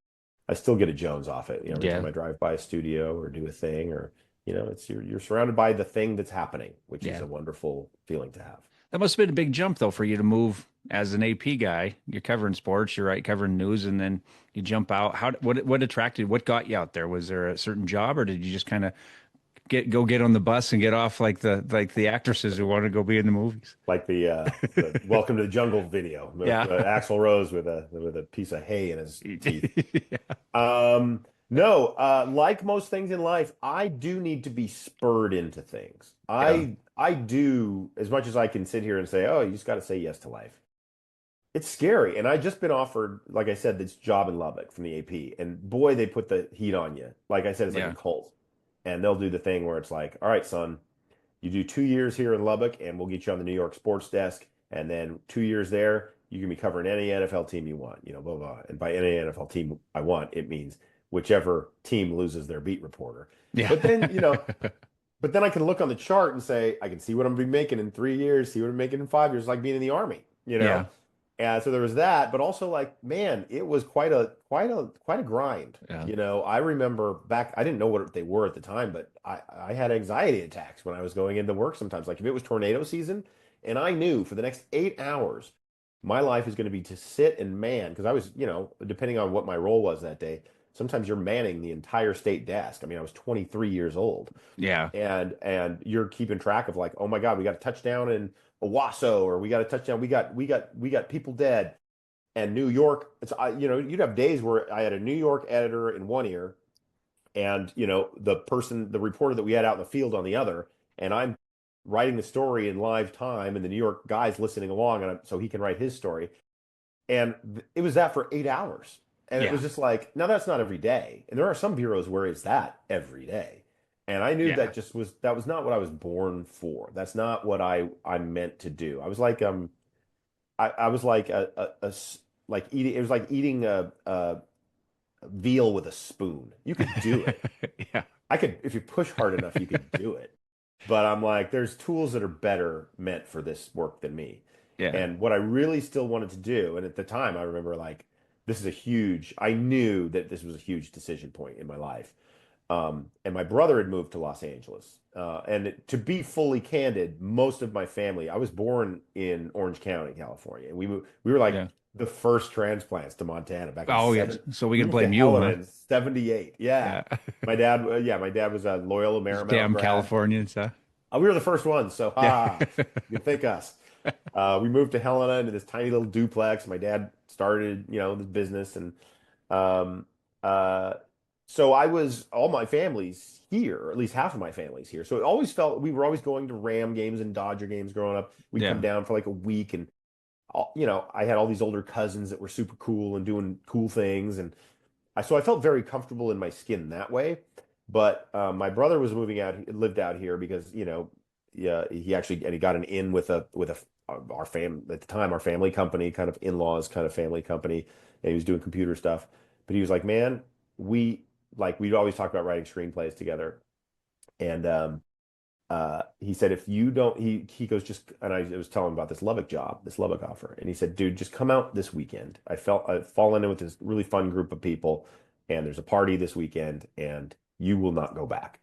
get a Jones off it. Every Yeah. time I drive by a studio or do a thing, or it's you're surrounded by the thing that's happening, which is Yeah. a wonderful feeling to have. That must have been a big jump though for you to move as an AP guy. You're covering sports, you're right, covering news, and then you jump out. What got you out there? Was there a certain job, or did you just kind of get on the bus and get off like the actresses who want to go be in the movies? Like the Welcome to the Jungle video with Yeah. Axl Rose with a piece of hay in his teeth. Yeah. No, like most things in life, I do need to be spurred into things. Yeah. I do as much as I can sit here and say, oh, you just got to say yes to life. It's scary, and I just been offered, like I said, this job in Lubbock from the AP, and boy, they put the heat on you. Like I said, it's like Yeah. a cult, and they'll do the thing where it's like, all right, son. You do 2 years here in Lubbock, and we'll get you on the New York sports desk. And then 2 years there, you can be covering any NFL team you want, blah, blah. And by any NFL team I want, it means whichever team loses their beat reporter. Yeah. But then, but then I can look on the chart and say, I can see what I'm going to be making in 3 years, see what I'm making in 5 years, like being in the Army, Yeah. And so there was that, but also like, man, it was quite a grind. Yeah. I remember back, I didn't know what they were at the time, but I had anxiety attacks when I was going into work sometimes. Like if it was tornado season and I knew for the next 8 hours, my life is going to be to sit and man, because I was, depending on what my role was that day, sometimes you're manning the entire state desk. I mean, I was 23 years old Yeah. and you're keeping track of like, oh my God, we got a touchdown in Owasso, or we got a touchdown, we got people dead. And New York, you'd have days where I had a New York editor in one ear, and the reporter that we had out in the field on the other, and I'm writing the story in live time, and the New York guy's listening along, and so he can write his story. And it was that for 8 hours. And it Yeah. was just like, now that's not every day. And there are some bureaus where it's that every day. And I knew Yeah. that was not what I was born for. That's not what I meant to do. I was like I was like like eating, it was like eating a veal with a spoon. You could do it. Yeah. I could, if you push hard enough, you could do it. But I'm like, there's tools that are better meant for this work than me. Yeah. And what I really still wanted to do, and at the time I remember like, I knew that this was a huge decision point in my life. And my brother had moved to Los Angeles. To be fully candid, most of my family, I was born in Orange County, California. And we were like Yeah. the first transplants to Montana back in Oh, yes. seven. So we We can moved to blame you, Helena huh? in 78. Yeah. Yeah. My dad was a loyal Those Marymount damn grad. Californians, huh? We were the first ones, so Yeah. you can thank us. We moved to Helena into this tiny little duplex. My dad started, the business, and um, uh, so all my family's here, or at least half of my family's here. So it always felt we were always going to Ram games and Dodger games growing up. We'd come Yeah. down for like a week, and I had all these older cousins that were super cool and doing cool things, and so I felt very comfortable in my skin that way. But my brother was moving out, lived out here because, yeah, he got an in with our at the time, our family company, kind of in-laws kind of family company, and he was doing computer stuff. But he was like, man, we we'd always talk about writing screenplays together. And he said, if you don't, he goes, just, and I was telling him about this Lubbock offer, and he said, dude, just come out this weekend. I've fallen in with this really fun group of people, and there's a party this weekend, and you will not go back.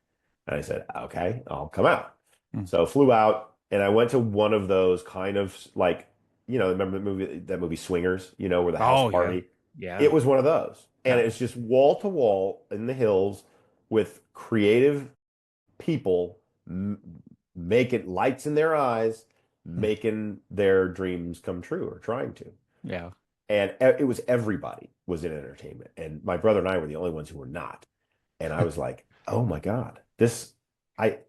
And I said, okay, I'll come out. Mm. So flew out, and I went to one of those kind of like, remember that movie Swingers, where the house Oh, yeah. party. Yeah. It was one of those, and Yeah. it's just wall to wall in the hills with creative people making lights in their eyes, Mm. making their dreams come true, or trying to. Yeah. And it was everybody was in entertainment. And my brother and I were the only ones who were not. And I was like, oh my God,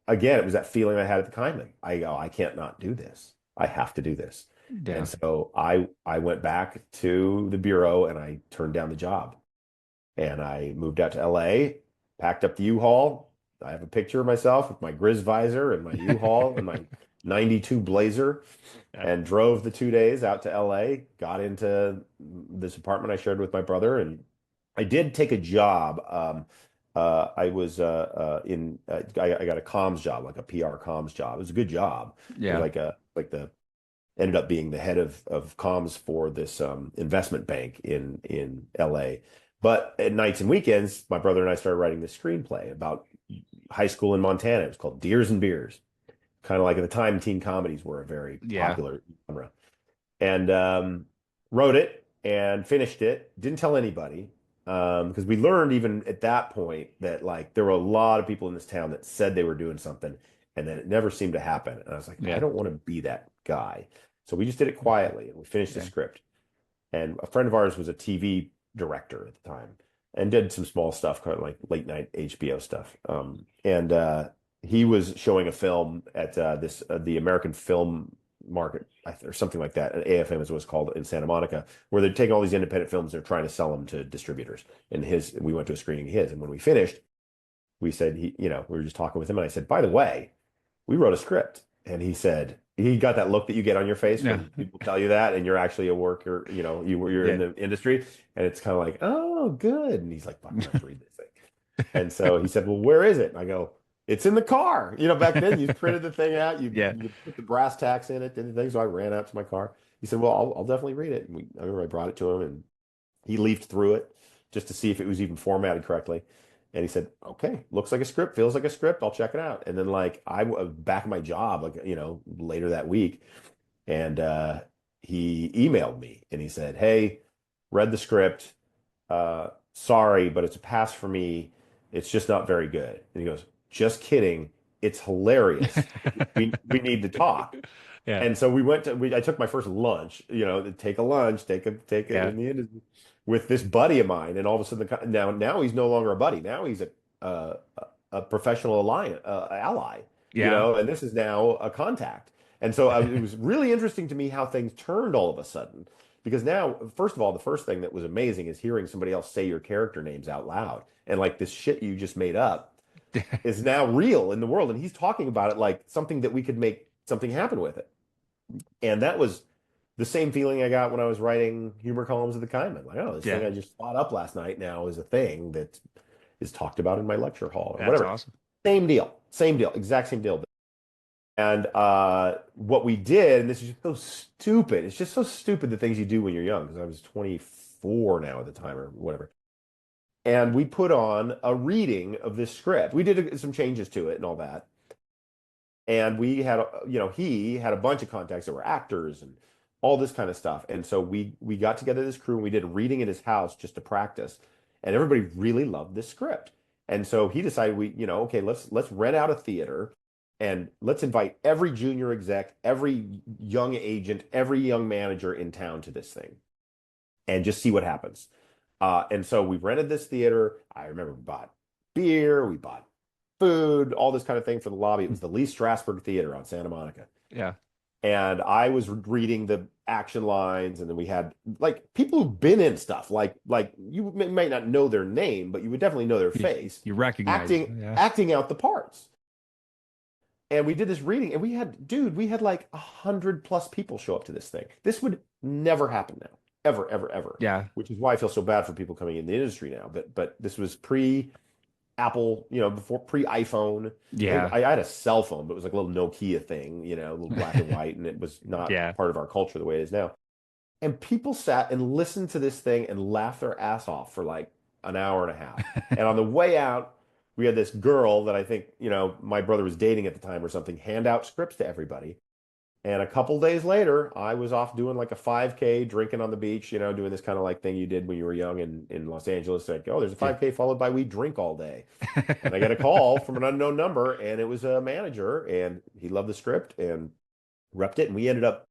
again, it was that feeling I had at the Kaimin. I go, I can't not do this. I have to do this. Yeah. And so I went back to the bureau and I turned down the job. And I moved out to LA, packed up the U-Haul. I have a picture of myself with my Grizz visor and my U-Haul and my 92 Blazer, Yeah. and drove the 2 days out to LA, got into this apartment I shared with my brother. And I did take a job. I was I got a comms job, like a PR comms job. It was a good job. It was Yeah. ended up being the head of comms for this investment bank in LA. But at nights and weekends, my brother and I started writing this screenplay about high school in Montana. It was called Deers and Beers. Kind of like at the time, teen comedies were a very Yeah. popular genre. And wrote it and finished it. Didn't tell anybody, because we learned even at that point that like there were a lot of people in this town that said they were doing something, and then it never seemed to happen. And I was like, I Yeah. don't want to be that guy. So we just did it quietly, and we finished the Yeah. script. And a friend of ours was a TV director at the time and did some small stuff, kind of like late night HBO stuff. And he was showing a film at the American Film Market, or something like that. AFM is what it's called, in Santa Monica, where they're taking all these independent films, they're trying to sell them to distributors. And we went to a screening of his, and when we finished, we said, we were just talking with him, and I said, by the way, we wrote a script. And he said, he got that look that you get on your face Yeah. when people tell you that, and you're actually a worker, you're in Yeah. the industry, and it's kind of like, oh, good. And he's like, fuck, let's read this thing. And so he said, well, where is it? And I go, It's in the car. Back then you printed the thing out, you Yeah. you put the brass tacks in it, and things. So I ran out to my car. He said, "Well, I'll definitely read it." And I remember I brought it to him, and he leafed through it just to see if it was even formatted correctly. And he said, "Okay, looks like a script, feels like a script. I'll check it out." And then like I was back at my job, like later that week, and he emailed me and he said, "Hey, read the script. Sorry, but it's a pass for me. It's just not very good." And he goes, "Just kidding. It's hilarious. We need to talk." Yeah. And so I took my first lunch, to take a lunch, take it Yeah. in the end with this buddy of mine. And all of a sudden, now he's no longer a buddy. Now he's a, a professional ally, Yeah. and this is now a contact. And so it was really interesting to me how things turned all of a sudden. Because now, first of all, the first thing that was amazing is hearing somebody else say your character names out loud. And like this shit you just made up is now real in the world. And he's talking about it like something that we could make something happen with it. And that was the same feeling I got when I was writing humor columns of the Kaimin. Like, oh, this thing Yeah. I just thought up last night now is a thing that is talked about in my lecture hall or That's whatever. awesome. Same deal, exact same deal. And what we did, and this is just so stupid. It's just so stupid the things you do when you're young, because I was 24 now at the time or whatever. And we put on a reading of this script. We did some changes to it and all that. And we had, he had a bunch of contacts that were actors and all this kind of stuff. And so we got together this crew and we did a reading at his house just to practice. And everybody really loved this script. And so he decided okay, let's rent out a theater and let's invite every junior exec, every young agent, every young manager in town to this thing and just see what happens. And so we rented this theater. I remember we bought beer, we bought food, all this kind of thing for the lobby. It was the Lee Strasberg Theater on Santa Monica. Yeah. And I was reading the action lines, and then we had like people who've been in stuff, like you might not know their name, but you would definitely know their You, face, you recognize. Yeah. acting out the parts. And we did this reading, and we had like 100+ people show up to this thing. This would never happen now, ever, ever, ever. Yeah. Which is why I feel so bad for people coming in the industry now. But this was pre Apple, before pre-iPhone. Yeah. I had a cell phone, but it was like a little Nokia thing, a little black and white, and it was not Yeah. part of our culture the way it is now. And people sat and listened to this thing and laughed their ass off for like an hour and a half. And on the way out, we had this girl that I think, my brother was dating at the time or something, hand out scripts to everybody. And a couple days later, I was off doing like a 5K, drinking on the beach, doing this kind of like thing you did when you were young in Los Angeles. Like, oh, there's a 5K followed by we drink all day. And I got a call from an unknown number, and it was a manager, and he loved the script and repped it. And we ended up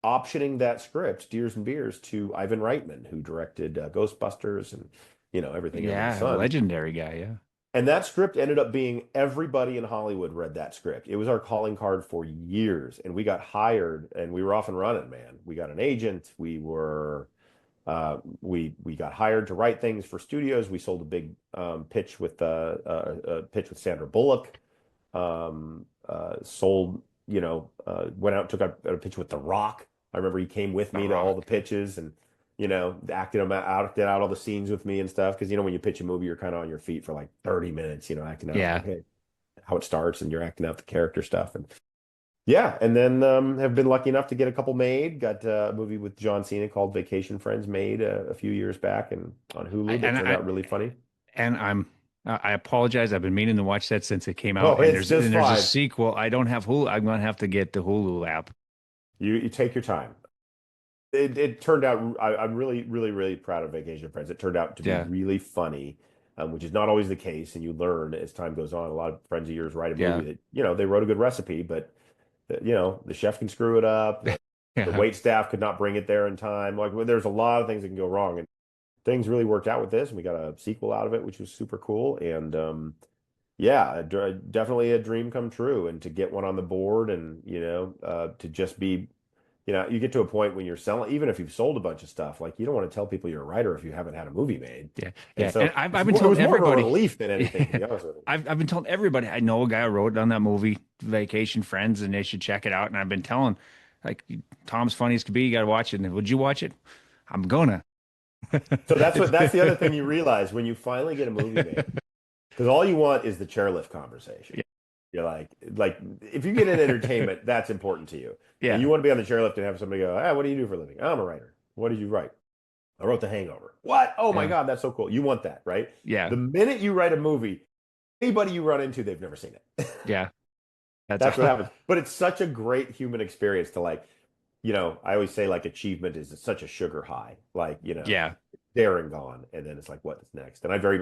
optioning that script, Deers and Beers, to Ivan Reitman, who directed Ghostbusters and, everything under the Yeah. sun. Legendary guy. Yeah. And that script ended up being everybody in Hollywood read that script. It was our calling card for years. And we got hired and we were off and running, man. We got an agent. We got hired to write things for studios. We sold a big pitch with Sandra Bullock. Sold, went out, took a pitch with The Rock. I remember he came with The me to all the Rock. pitches and acted out all the scenes with me and stuff. Because when you pitch a movie, you're kind of on your feet for like 30 minutes, acting out Yeah. okay, how it starts, and you're acting out the character stuff. And yeah, and then have been lucky enough to get a couple made. Got a movie with John Cena called Vacation Friends made a few years back and on Hulu that turned out really funny. And I apologize. I've been meaning to watch that since it came Oh, out. And it's just there's a fine. sequel. I don't have Hulu. I'm gonna have to get the Hulu app. You take your time. It turned out, I'm really, really, really proud of Vacation Friends. It turned out to be Yeah. really funny, which is not always the case. And you learn as time goes on. A lot of friends of yours write a Yeah. movie that, they wrote a good recipe, but, the chef can screw it up. The Yeah. wait staff could not bring it there in time. Like, well, there's a lot of things that can go wrong. And things really worked out with this. And we got a sequel out of it, which was super cool. And yeah, definitely a dream come true. And to get one on the board and, to just be you get to a point when you're selling, even if you've sold a bunch of stuff, like you don't want to tell people you're a writer if you haven't had a movie made. Yeah. And Yeah. so And I've been it was telling more of a everybody. relief than anything, to be honest with you. I've been telling everybody I know a guy who wrote on that movie, Vacation Friends, and they should check it out. And I've been telling, like, Tom's funny as could be. You got to watch it. And would you watch it? I'm gonna. So that's the other thing you realize when you finally get a movie made, because all you want is the chairlift conversation. You're like if you get in entertainment, that's important to you. And Yeah. you want to be on the chairlift and have somebody go, ah, what do you do for a living? I'm a writer. What did you write? I wrote The Hangover. What? Oh my Yeah. God, that's so cool. You want that, right? Yeah. The minute you write a movie, anybody you run into, they've never seen it. Yeah. That's That's what all. happens. But it's such a great human experience to like, I always say like achievement is such a sugar high. Like, Yeah. there and gone. And then it's like, what's next? And I very,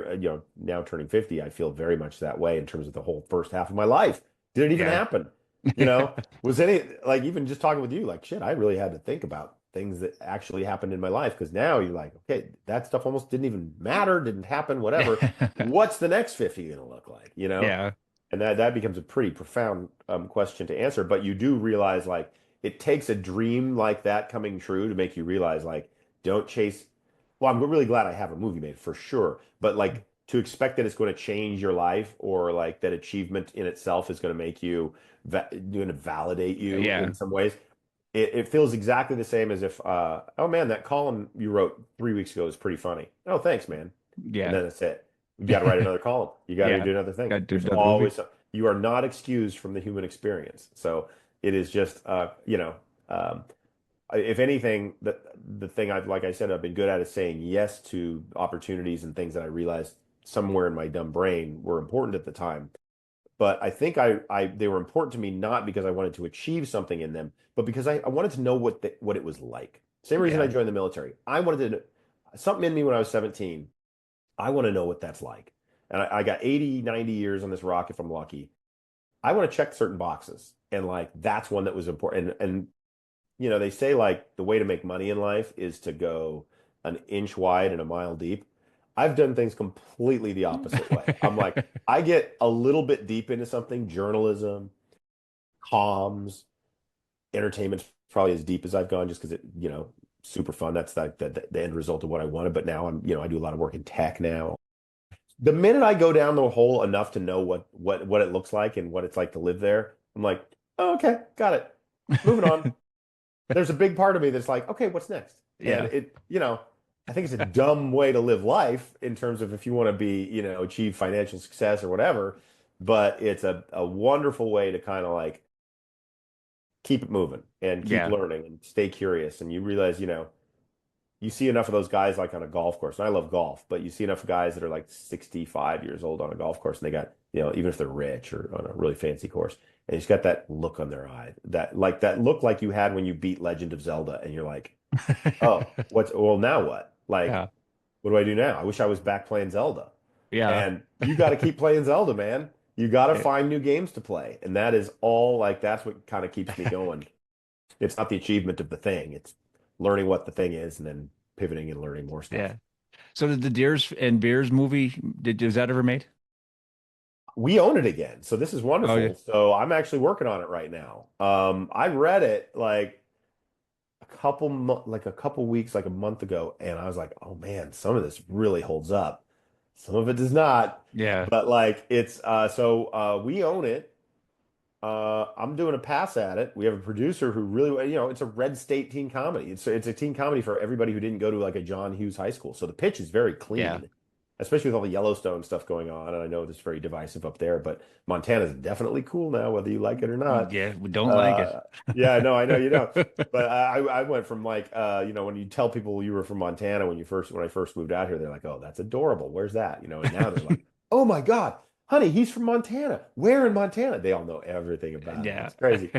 now turning 50, I feel very much that way in terms of the whole first half of my life. Did it even Yeah. happen? You know, was any like even just talking with you, like shit, I really had to think about things that actually happened in my life because now you're like, okay, that stuff almost didn't even matter, didn't happen, whatever. What's the next 50 gonna look like, Yeah. And that becomes a pretty profound question to answer. But you do realize like it takes a dream like that coming true to make you realize like don't chase. Well, I'm really glad I have a movie made for sure. But like to expect that it's going to change your life or like that achievement in itself is going to make you going to validate you Yeah. in some ways. It feels exactly the same as if, oh man, that column you wrote 3 weeks ago is pretty funny. Oh, thanks, man. And Yeah. then that's it. You got to write another column. You got to Yeah. do another thing. Got to do There's another movie. always, you are not excused from the human experience. So it is just, um, if anything, the thing I've, like I said, I've been good at is saying yes to opportunities and things that I realized somewhere in my dumb brain were important at the time. But I think they were important to me not because I wanted to achieve something in them, but because I wanted to know what it was like. Same reason I Yeah. joined the military. I wanted to something in me when I was 17. I want to know what that's like. And I got 80, 90 years on this rock if I'm lucky. I want to check certain boxes. And like that's one that was important. And they say like the way to make money in life is to go an inch wide and a mile deep. I've done things completely the opposite way. I'm like, I get a little bit deep into something, journalism, comms, entertainment's probably as deep as I've gone just because super fun. That's like the end result of what I wanted. But now I do a lot of work in tech now. The minute I go down the hole enough to know what it looks like and what it's like to live there, I'm like, oh, okay, got it. Moving on. There's a big part of me that's like, okay, what's next? And Yeah. I think it's a dumb way to live life in terms of if you want to be, achieve financial success or whatever, but it's a wonderful way to kind of like keep it moving and keep Yeah. learning and stay curious. And you realize, you see enough of those guys like on a golf course. And I love golf, but you see enough guys that are like 65 years old on a golf course and they got, even if they're rich or on a really fancy course, and he's got that look on their eye, that look like you had when you beat Legend of Zelda, and you're like, oh, well, now what? Like, Yeah. what do I do now? I wish I was back playing Zelda. Yeah. And you got to keep playing Zelda, man. You got to find new games to play. And that is all like, that's what kind of keeps me going. It's not the achievement of the thing, it's learning what the thing is and then pivoting and learning more stuff. Yeah. So did the Deers and Beers movie, was that ever made? We own it again. So this is Oh yeah. wonderful. So I'm actually working on it right now. I read it like a couple weeks, like a month ago, and I was like, oh man, some of this really holds up. Some of it does not. Yeah. But like it's we own it. I'm doing a pass at it. We have a producer who really, it's a red state teen comedy. It's a teen comedy for everybody who didn't go to like a John Hughes high school. So the pitch is very Yeah. clean, especially with all the Yellowstone stuff going on. And I know it's very divisive up there, but Montana's definitely cool now, whether you like it or not. Yeah. We don't like it. Uh, yeah, no, I know you don't. But I went from like, when you tell people you were from Montana when I first moved out here, they're like, oh, that's adorable. Where's that? And now they're like, oh my God, honey, he's from Montana. Where in Montana? They all know everything about it. Yeah. It's crazy.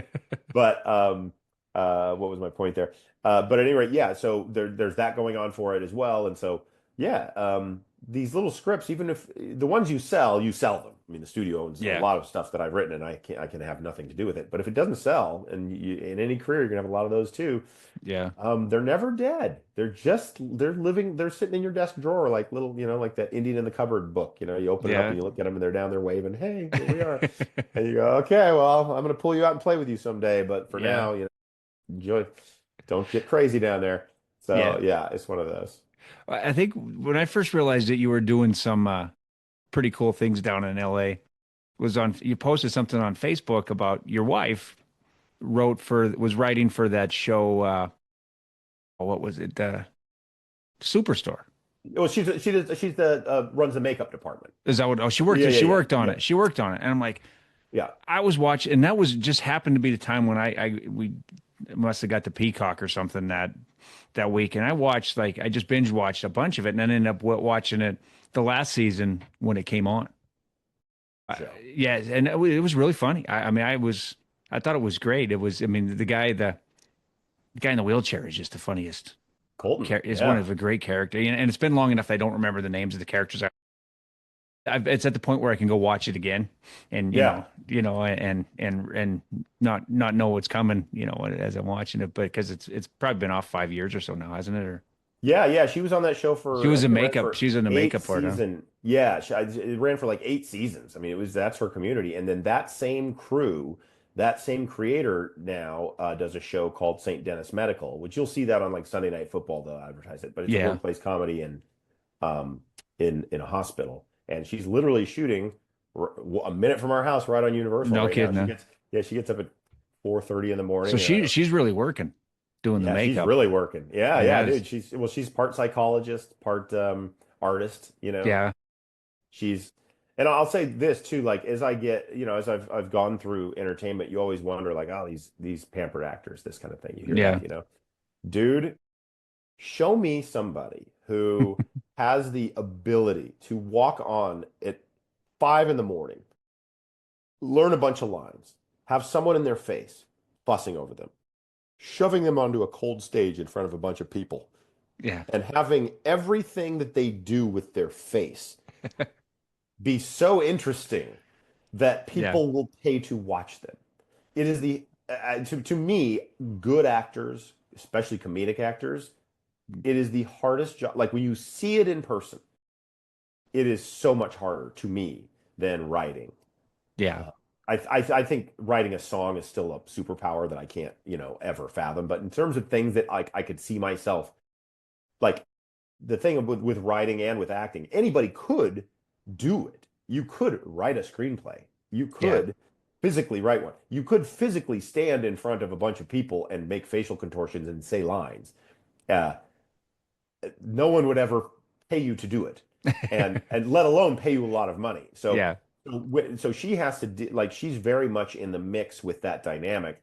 But what was my point there? But at any rate, yeah. So there's that going on for it as well. And so yeah, these little scripts, even if the ones you sell them. I mean, the studio owns a Yeah. lot of stuff that I've written, and I can have nothing to do with it. But if it doesn't sell, and in any career, you're gonna have a lot of those too. Yeah. They're never dead. They're living. They're sitting in your desk drawer like little, like that Indian in the cupboard book. You open it up Yeah. and you look at them, and they're down there waving, "Hey, here we are." And you go, "Okay, well, I'm gonna pull you out and play with you someday, but for Yeah. now, enjoy. Don't get crazy down there." Yeah. So yeah, it's one of those. I think when I first realized that you were doing some pretty cool things down in LA was you posted something on Facebook about your wife was writing for that show. What was it? Superstore. Well, she's the runs the makeup department. Is that what? Oh, she worked. Yeah, yeah, She yeah, worked on yeah. it. She worked on it, and I'm like, Yeah. I was watching, and that was just happened to be the time when we must have got the Peacock or something that week, and I watched like I just binge watched a bunch of it, and then ended up watching it the last season when it came on. Show. Yeah, and it was really funny. I mean, I thought it was great. It was, I mean, the guy in the wheelchair is just the funniest. Colton. Is one Yeah. of a great character, and it's been long enough that I don't remember the names of the characters. It's at the point where I can go watch it again, and Yeah. and not know what's coming, as I'm watching it. But because it's probably been off 5 years or so now, hasn't it? Or Yeah, yeah, she was on that show she for I was a think it ran makeup. for She was in the eight makeup part, huh? season. Yeah, it ran for like 8 seasons. I mean, it was that's her community, and then that same crew, that same creator now does a show called St. Dennis Medical, which you'll see that on like Sunday Night Football. They'll advertise it, but it's a Yeah, workplace comedy um in a hospital, and she's literally shooting a minute from our house, right on Universal no right now. kidding. Huh? She gets up at 4:30 in the So morning, and she's really working, doing the yeah, she's makeup. really working. Yeah, yeah, Yes, dude. She's part psychologist, part artist, yeah, She's and I'll say this too, like as I get, as I've gone through entertainment, you always wonder like, oh, these pampered actors, this kind of thing. You hear yeah, that. Dude, show me somebody who has the ability to walk on at 5 in the morning, learn a bunch of lines, have someone in their face fussing over them, shoving them onto a cold stage in front of a bunch of people yeah, and having everything that they do with their face be so interesting that yeah, people will pay to watch them. It is to me, good actors, especially comedic actors, it is the hardest job. Like when you see it in person, it is so much harder to me than writing. yeah, Uh, I think writing a song is still a superpower that I can't, ever fathom. But in terms of things that I could see myself, like the thing with writing and with acting, anybody could do it. You could write a screenplay. You yeah, could physically write one. You could physically stand in front of a bunch of people and make facial contortions and say lines. Uh, no one would ever pay you to do it, and let alone pay you a lot of money. So yeah, so she has to like she's very much in the mix with that dynamic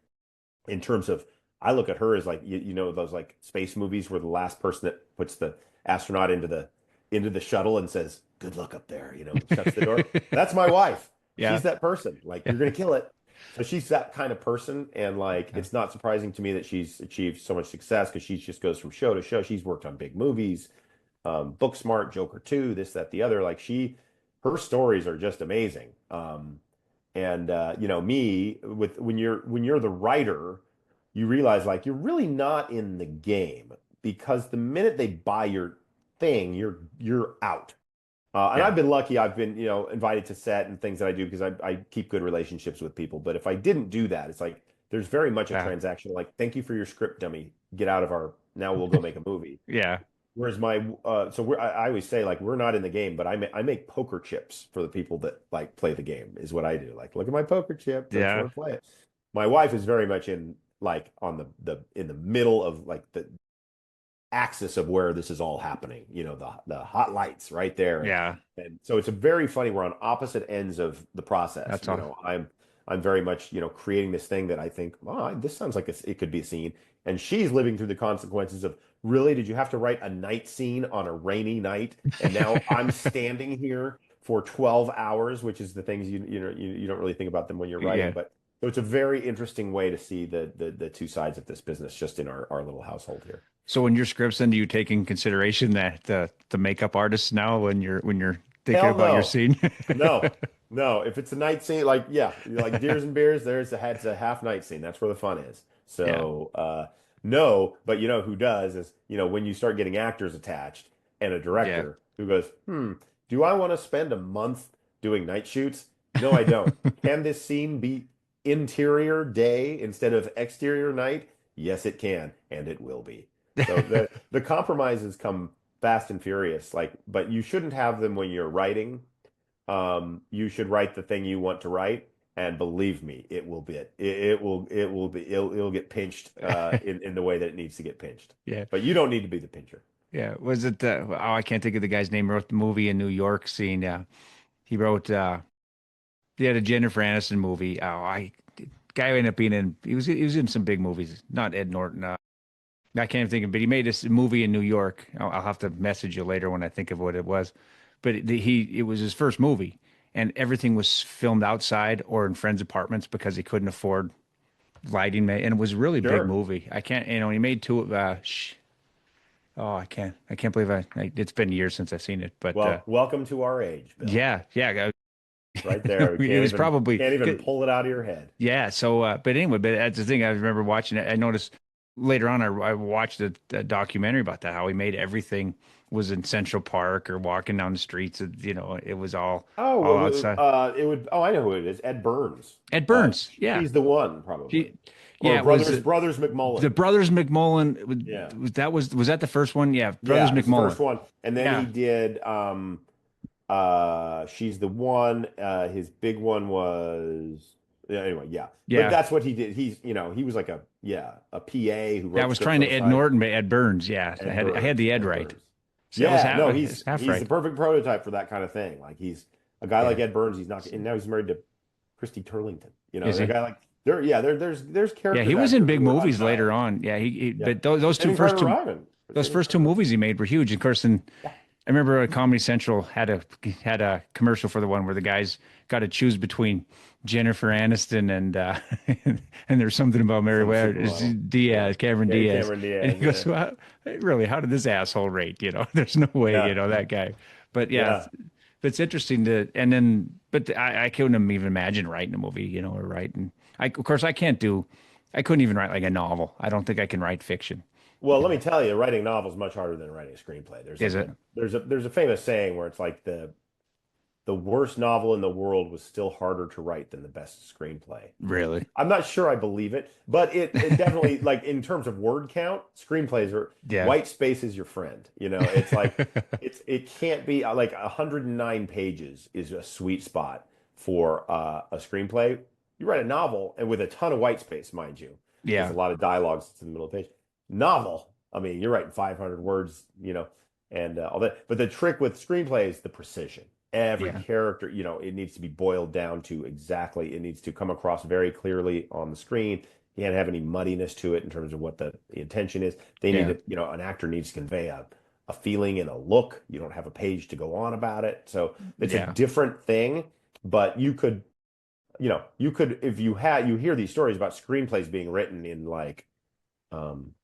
in terms of I look at her as like those like space movies where the last person that puts the astronaut into the shuttle and says good luck up there, and shuts the door. That's my wife. yeah, She's that person. Like you're gonna kill it. So she's that kind of person, and like yeah, it's not surprising to me that she's achieved so much success because she just goes from show to show. She's worked on big movies, Booksmart, Joker 2, this, that, the other. Like her stories are just amazing. And me with when you're the writer, you realize like you're really not in the game because the minute they buy your thing, you're out. And yeah, I've been lucky. I've been, invited to set and things that I do because I keep good relationships with people. But if I didn't do that, it's like there's very much a yeah, transaction. Like, thank you for your script, dummy. Get out of our. Now we'll go make a movie. yeah, Whereas I always say like we're not in the game, but I make poker chips for the people that like play the game is what I do. Like, look at my poker chip. Don't you yeah, want to play it? My wife is very much in like on the in the middle of like the axis of where this is all happening. The hot lights right there, and yeah. and so it's a very funny. We're on opposite ends of the process. That's all. I'm very much creating this thing that I think, oh, this sounds like it could be a scene, and she's living through the consequences of really, did you have to write a night scene on a rainy night, and now I'm standing here for 12 hours, which is the things you don't really think about them when you're writing, Yeah. but. So it's a very interesting way to see the two sides of this business just in our little household here. So in your scripts, then do you take in consideration that the makeup artists now when you're thinking Hell about your no. scene? No. No. If it's a night scene, like yeah, like Deers and Beers, it's a half night scene. That's where the fun is. Yeah. So no, but you know who does is, when you start getting actors attached and a Yeah. director who goes, do I want to spend a month doing night shoots? No, I don't. Can this scene be interior day instead of exterior night? Yes, it can, and it will be. So the compromises come fast and furious. Like, but you shouldn't have them when you're writing. You should write the thing you want to write, and believe me, it'll get pinched in the way that it needs to get pinched. Yeah. But you don't need to be the pincher. Yeah. Was it I can't think of the guy's name. He wrote the movie in New York scene. He wrote the Jennifer Aniston movie. Oh, I guy ended up being in. He was in some big movies. Not Ed Norton. I can't even think of, but he made this movie in New York. I'll have to message you later when I think of what it was. But it was his first movie, and everything was filmed outside or in friends' apartments because he couldn't afford lighting. And it was a really big Sure. movie. I can't, he made two. Oh, I can't believe it's been years since I've seen it. But Well, welcome to our age, Bill. yeah, yeah, Right there. We it was probably can't even good. pull it out of your head. Yeah. So, but anyway, but that's the thing. I remember watching it. I noticed later on, I watched a documentary about that, how he made everything was in Central Park or walking down the streets. It was all outside. It would. Oh, I know who it is. Ed Burns. Ed Burns. Yeah. She's the one, probably. She, Or yeah, it was Brothers the McMullen. Brothers McMullen. Yeah, Was that the first one? Yeah. Brothers yeah, it's the McMullen. first one, and then he Yeah. did She's the One. His big one was, yeah, anyway, yeah. But Yeah. that's what he did. He was like a PA who Yeah. I wrote was scripts trying on to the Ed side. Norton, but Ed Burns. Yeah. Ed I had Burns, the Ed Ed right. Burns. So that was Yeah, no, half he's the right. perfect prototype for that kind of thing. Like he's a guy like Yeah. Ed Burns. He's not, and now he's married to Christy Turlington. Is A he? guy like there's Yeah, character he was in actors big who are movies later undeniable. on. Yeah, Yeah, but those Saving Private Ryan. those Saving first two Private Ryan. movies he made were huge. Of course, and Yeah. I remember Comedy Central had a commercial for the one where the guys got to choose between Jennifer Aniston and and there's something about Some Meriwether supermodel. Yeah. Cameron Diaz, Cameron and Diaz. he goes, Yeah. "Well, really, how did this asshole rate? There's no way, Yeah. that guy." But yeah, Yeah. it's interesting and then, but I couldn't even imagine writing a movie, or writing. Of course, I couldn't even write like a novel. I don't think I can write fiction. Well, let me tell you, writing novels is much harder than writing a screenplay. Is it There's a famous saying where it's like the worst novel in the world was still harder to write than the best screenplay. really? I'm not sure I believe it, but it definitely, like, in terms of word count, screenplays are, Yeah. white space is your friend. It's like it can't be like 109 pages is a sweet spot for a screenplay. You write a novel and with a ton of white space, mind you, there's a Yeah. lot of dialogue that's in the middle of the page. Novel, I mean, you're writing 500 words, and all that. But the trick with screenplay is the precision. Every Yeah. character, it needs to be boiled down to exactly. It needs to come across very clearly on the screen. You can't have any muddiness to it in terms of what the intention is. They need Yeah. to, an actor needs to convey a feeling and a look. You don't have a page to go on about it. So it's a Yeah. different thing, but you could, if you hear these stories about screenplays being written in like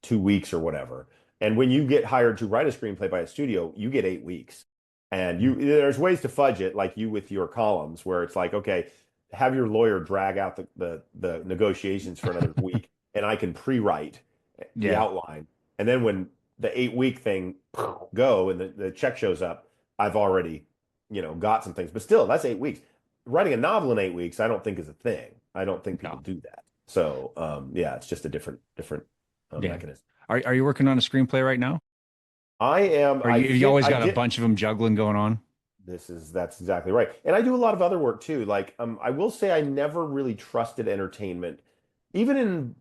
2 weeks or whatever. And when you get hired to write a screenplay by a studio, you get 8 weeks. And there's ways to fudge it, like you with your columns, where it's like, okay, have your lawyer drag out the negotiations for another week, and I can pre-write the Yeah. outline. And then when the 8 week thing go and the check shows up, I've already, got some things. But still, that's 8 weeks. Writing a novel in 8 weeks, I don't think is a thing. I don't think people No. do that. So yeah, it's just a different Yeah. mechanism. Are you working on a screenplay right now? I am. Or you always got a bunch of them juggling going on? That's exactly right. And I do a lot of other work too. Like, I will say I never really trusted entertainment, even in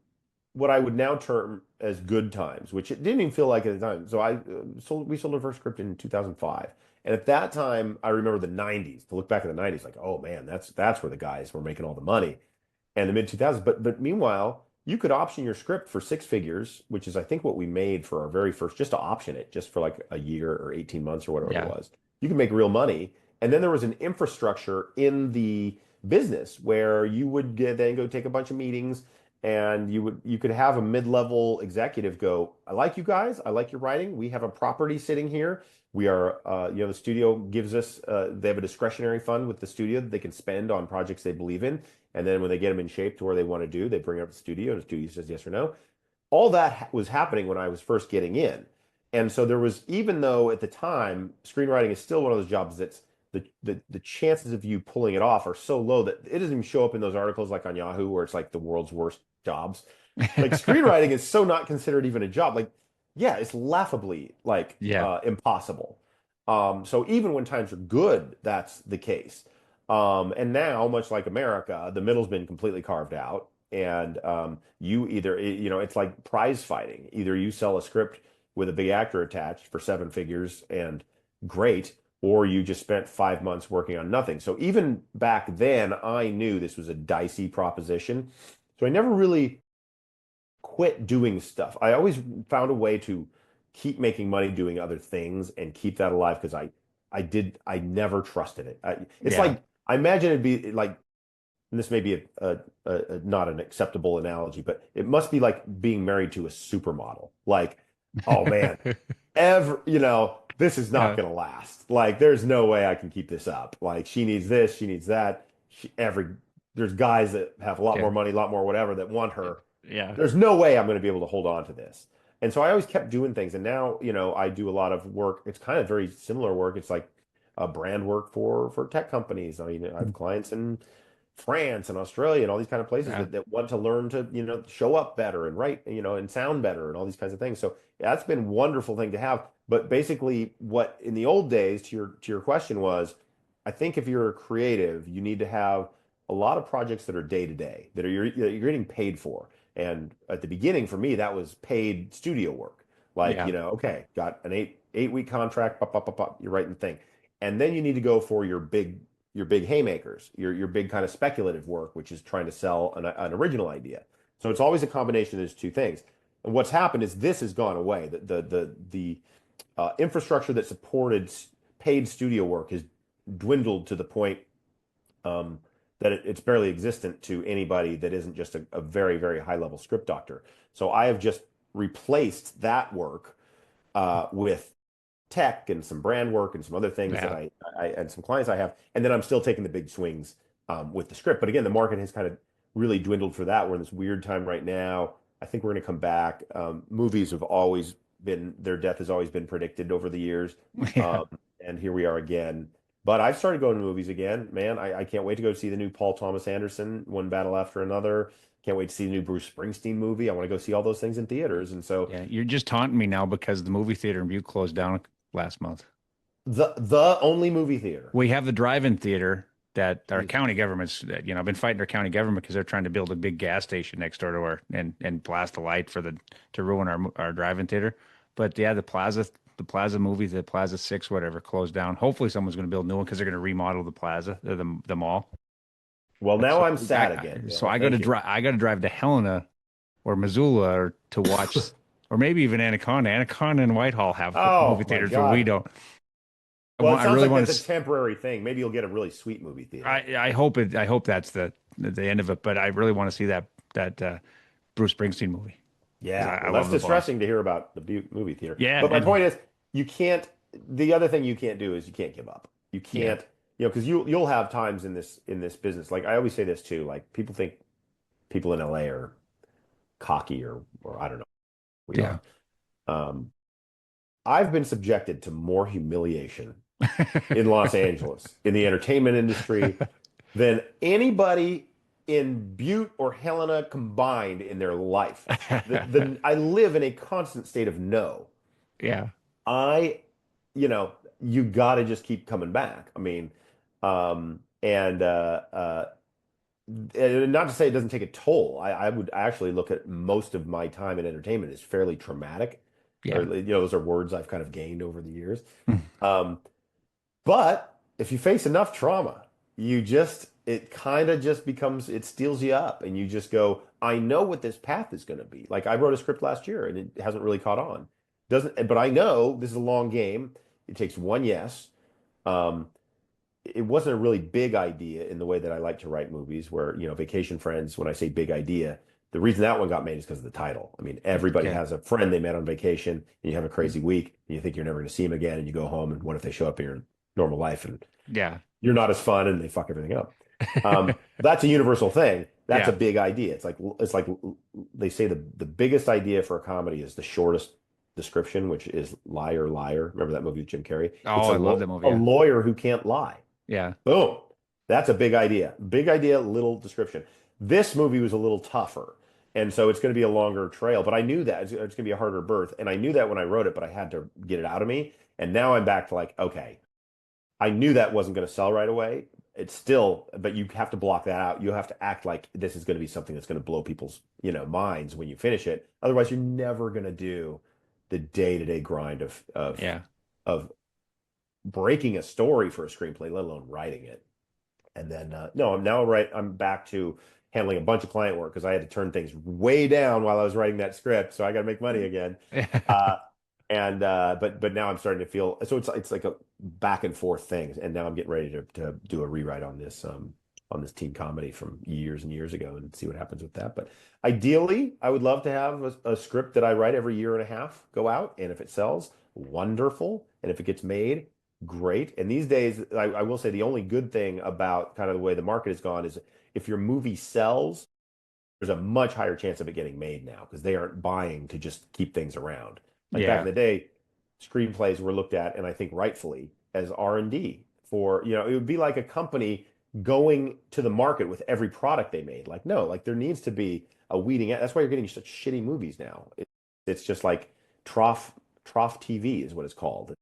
what I would now term as good times, which it didn't even feel like at the time. So we sold our first script in 2005. And at that time, I remember the 90s. To look back at the 90s, like, oh man, that's where the guys were making all the money. And the mid 2000s. But meanwhile, you could option your script for six figures, which is I think what we made for our very first, just to option it, just for like a year or 18 months or whatever it Yeah. was. You could make real money. And then there was an infrastructure in the business where you would then go take a bunch of meetings and you could have a mid-level executive go, I like you guys, I like your writing. We have a property sitting here. We are, the studio gives us, they have a discretionary fund with the studio that they can spend on projects they believe in. And then when they get them in shape to where they want to do, they bring it up to the studio and the studio says yes or no. All that was happening when I was first getting in. And so there was, even though at the time, screenwriting is still one of those jobs that's the chances of you pulling it off are so low that it doesn't even show up in those articles like on Yahoo where it's like the world's worst jobs. Like screenwriting is so not considered even a job. Like, yeah, it's laughably like Yeah. impossible. So even when times are good, that's the case. And now, much like America, the middle's been completely carved out. And you either, it's like prize fighting. Either you sell a script with a big actor attached for seven figures and great, or you just spent 5 months working on nothing. So even back then, I knew this was a dicey proposition. So I never really quit doing stuff. I always found a way to keep making money doing other things and keep that alive because I never trusted it. It's Yeah. like I imagine it'd be like, and this may be not an acceptable analogy, but it must be like being married to a supermodel. Like, oh man, this is not Yeah. going to last. Like, there's no way I can keep this up. Like, she needs this, she needs that. There's guys that have a lot Yeah. more money, a lot more whatever that want her. Yeah. There's no way I'm going to be able to hold on to this. And so I always kept doing things. And now, I do a lot of work. It's kind of very similar work. It's like brand work for tech companies. I mean, I have clients in France and Australia and all these kind of places Yeah. that want to learn to, show up better and write, and sound better and all these kinds of things. So yeah, that's been a wonderful thing to have. But basically, what in the old days, to your question was, I think if you're a creative, you need to have a lot of projects that are day to day, that you're getting paid for. And at the beginning, for me, that was paid studio work. Like, Yeah. okay, got an eight-week contract, pop, pop, pop, pop, you're writing the thing. And then you need to go for your big haymakers, your big kind of speculative work, which is trying to sell an original idea. So it's always a combination of those two things. And what's happened is this has gone away. The infrastructure that supported paid studio work has dwindled to the point um, that it's barely existent to anybody that isn't just a very, very high level script doctor. So I have just replaced that work with tech and some brand work and some other things that Yeah. I and some clients I have, and then I'm still taking the big swings with the script. But again, the market has kind of really dwindled for that. We're in this weird time right now. I think we're going to come back. Movies have always been their death has always been predicted over the years, Yeah. um, and here we are again. But I've started going to movies again, man. I can't wait to go see the new Paul Thomas Anderson, One Battle After Another. Can't wait to see the new Bruce Springsteen movie. I want to go see all those things in theaters, and so Yeah. You're just taunting me now because the movie theater in Butte closed down last month. the only movie theater. We have the drive-in theater that our Jesus. county government's, I've been fighting our county government because they're trying to build a big gas station next door to our and blast a light to ruin our drive-in theater. But yeah, the Plaza movie, the Plaza Six, whatever, closed down. Hopefully, someone's going to build a new one because they're going to remodel the plaza, the mall. Well, But now so I'm sad again, so Bill. Thank you. I got to drive to Helena or Missoula or to watch, or maybe even Anaconda. Anaconda and Whitehall have movie Oh my theaters where we God. don't. Well, it I sounds really like want that's a to. temporary thing. Maybe you'll get a really sweet movie theater. I hope that's the end of it. But I really want to see that Bruce Springsteen movie because Yeah. I Well, love that's the boss. distressing to hear about the movie theater. Yeah, But my and point is, you can't. The other thing you can't do is you can't give up. You yeah, can't, because you'll have times in this business. Like I always say this too. Like people think people in LA are cocky or I don't know. We yeah. are. Um, I've been subjected to more humiliation in Los Angeles in the entertainment industry than anybody in Butte or Helena combined in their life. I live in a constant state of no. Yeah, I, you got to just keep coming back. I mean, and not to say it doesn't take a toll. I would actually look at most of my time in entertainment as fairly traumatic, or yeah. those are words I've kind of gained over the years. Um, but if you face enough trauma, it kind of just becomes, it steals you up and you just go, I know what this path is going to be. Like I wrote a script last year and it hasn't really caught on. But I know this is a long game. It takes one yes. Um, it wasn't a really big idea in the way that I like to write movies where, Vacation Friends, when I say big idea, the reason that one got made is because of the title. I mean, everybody Yeah, has a friend they met on vacation and you have a crazy week and you think you're never going to see them again and you go home and what if they show up in your normal life and yeah, you're not as fun and they fuck everything up. That's a universal thing. That's a yeah. big idea. It's like they say the biggest idea for a comedy is the shortest description, which is liar, liar. Remember that movie with Jim Carrey? It's Oh, I love that a movie. Yeah, lawyer who can't lie. yeah, Boom. That's a big idea. Big idea, little description. This movie was a little tougher. And so it's going to be a longer trail. But I knew that it's going to be a harder birth. And I knew that when I wrote it, but I had to get it out of me. And now I'm back to like, okay, I knew that wasn't going to sell right away. It's still, but you have to block that out. You have to act like this is going to be something that's going to blow people's, minds when you finish it. Otherwise, you're never going to do the day-to-day grind of yeah. of breaking a story for a screenplay, let alone writing it. And then no, I'm back to handling a bunch of client work because I had to turn things way down while I was writing that script. So I got to make money again. Uh, and but now I'm starting to feel so it's like a back and forth thing. And now I'm getting ready to do a rewrite on this teen comedy from years and years ago and see what happens with that. But ideally, I would love to have a script that I write every year and a half go out. And if it sells, wonderful. And if it gets made, great. And these days, I will say the only good thing about kind of the way the market has gone is if your movie sells, there's a much higher chance of it getting made now because they aren't buying to just keep things around. Like back in Yeah. the day, screenplays were looked at, and I think rightfully, as R&D for, it would be like a company going to the market with every product they made. Like, no, like there needs to be a weeding out. That's why you're getting such shitty movies now. It's just like trough TV is what it's called.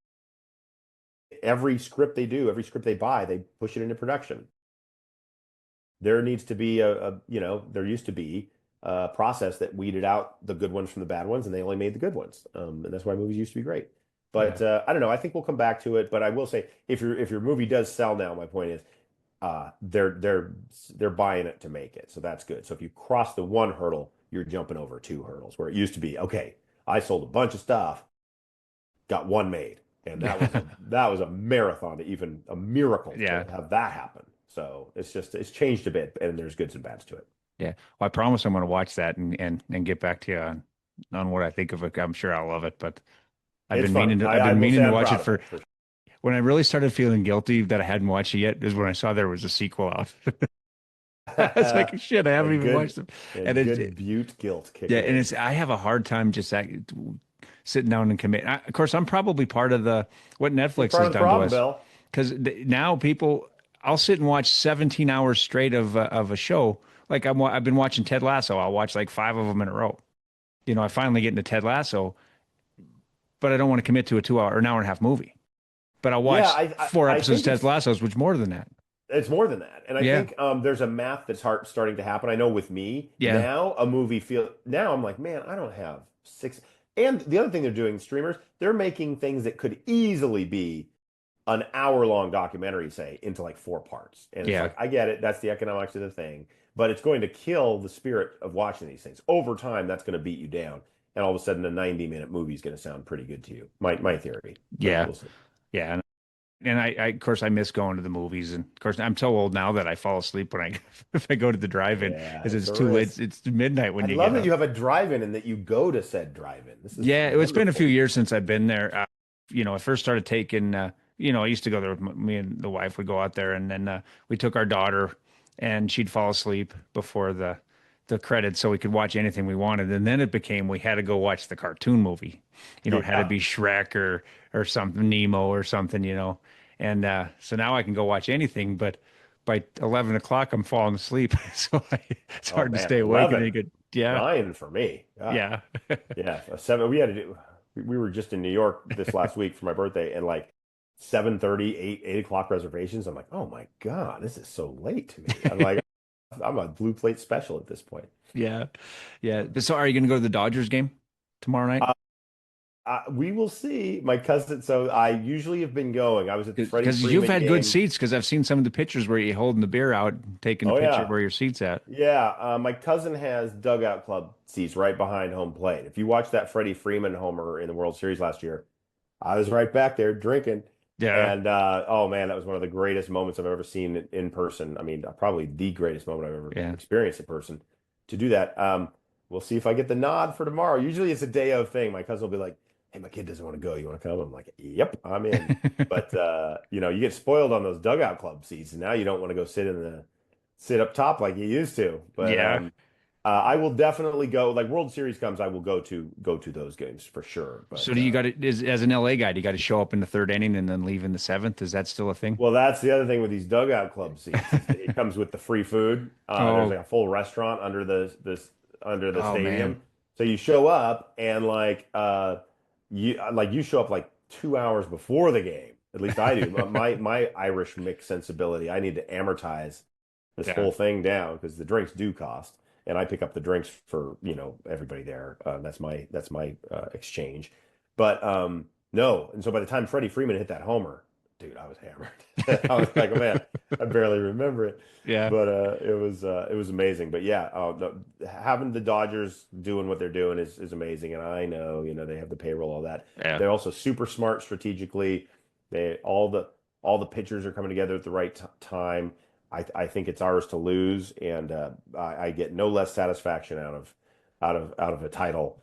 Every script they do, every script they buy, they push it into production. There needs to be there used to be a process that weeded out the good ones from the bad ones, and they only made the good ones. And that's why movies used to be great. But Yeah. I don't know. I think we'll come back to it. But I will say, if your movie does sell now, my point is, they're buying it to make it, so that's good. So if you cross the one hurdle, you're jumping over two hurdles, where it used to be, okay, I sold a bunch of stuff, got one made, and that was a marathon, to even a miracle to Yeah. have that happen. So it's changed a bit, and there's goods and bads to it. Yeah. Well, I promise I'm going to watch that and get back to you on what I think of it. I'm sure I'll love it, but It's fun. I've I been will say meaning to I'm watch proud it of it for for sure. when I really started feeling guilty that I hadn't watched it yet is when I saw there was a sequel out. I was like, shit, I haven't And even good watched them. And and good butte guilt yeah, kicking and in. it's I have a hard time just sitting down and commit. Of course, I'm probably part of the what You're Netflix part has of the done to problem, us Bill. because now people, I'll sit and watch 17 hours straight of a show. Like I've been watching Ted Lasso. I'll watch like five of them in a row. I finally get into Ted Lasso, but I don't want to commit to a 2 hour or an hour and a half movie. But I'll Yeah, watch four I episodes think of Ted Lasso's, which more than that. it's more than that. And I Yeah, think there's a math that's starting to happen. I know with me yeah, now, now I'm like, man, I don't have six. And the other thing they're doing, streamers, they're making things that could easily be an hour-long documentary, say, into like four parts. And it's yeah, like, I get it, that's the economics of the thing, but it's going to kill the spirit of watching these things. Over time, that's going to beat you down. And all of a sudden, a 90-minute movie is going to sound pretty good to you. My theory, but yeah, we'll see. yeah. And of course, I miss going to the movies. And of course, I'm so old now that I fall asleep when I if I go to the drive-in Yeah, because it's it's a too late. risk. It's midnight I when you love get that you up. have a drive-in and that you go to said drive-in. This is Yeah, it's been a few wonderful. years since I've been there. I first started taking. I used to go there with me and the wife would go out there, and then we took our daughter, and she'd fall asleep before the credits, so we could watch anything we wanted. And then it became we had to go watch the cartoon movie. It had to Yeah. be Shrek or something, Nemo or something. And so now I can go watch anything, but by 11 o'clock I'm falling asleep, so it's Oh hard to man, stay awake. And 11. you could, yeah, 9 for me. God. yeah, Yeah, a 7. We had to do. We were just in New York this last week for my birthday, and like 7:30, 8 o'clock reservations. I'm like, oh my God, this is so late to me. I'm like, I'm a blue plate special at this point. yeah, yeah. But so, are you going to go to the Dodgers game tomorrow night? Uh, we will see. My cousin. So I usually have been going. I was at the Freddie Because you've Freeman had good game. seats. Because I've seen some of the pictures where you're holding the beer out, taking a Oh picture of yeah. where your seat's at. Yeah, my cousin has dugout club seats right behind home plate. If you watch that Freddie Freeman homer in the World Series last year, I was right back there drinking. Yeah, And oh man, that was one of the greatest moments I've ever seen in person. I mean, probably the greatest moment I've ever yeah. experienced in person. To do that, we'll see if I get the nod for tomorrow. Usually it's a day of thing. My cousin will be like, "Hey, my kid doesn't want to go. You want to come?" I'm like, "Yep, I'm in." But you get spoiled on those dugout club seats, and now you don't want to go sit up top like you used to. But Yeah. I will definitely go. Like World Series comes, I will go to those games for sure. So But do you got to, as an LA guy, do you got to show up in the third inning and then leave in the seventh? Is that still a thing? well, that's the other thing with these dugout club seats is that it comes with the free food. There's Oh, like a full restaurant under the oh man. stadium. So you show up and you show up like 2 hours before the game. At least I do. My Irish mix sensibility, I need to amortize this Yeah. whole thing down because the drinks do cost, and I pick up the drinks for everybody there. That's my exchange. But no, and so by the time Freddie Freeman hit that homer, dude, I was hammered. I was like, man, I barely remember it, Yeah. but it was amazing. But yeah, having the Dodgers doing what they're doing is amazing. And I know, they have the payroll, all that. Yeah. They're also super smart strategically. They all the pitchers are coming together at the right time. I think it's ours to lose, and I get no less satisfaction out of a title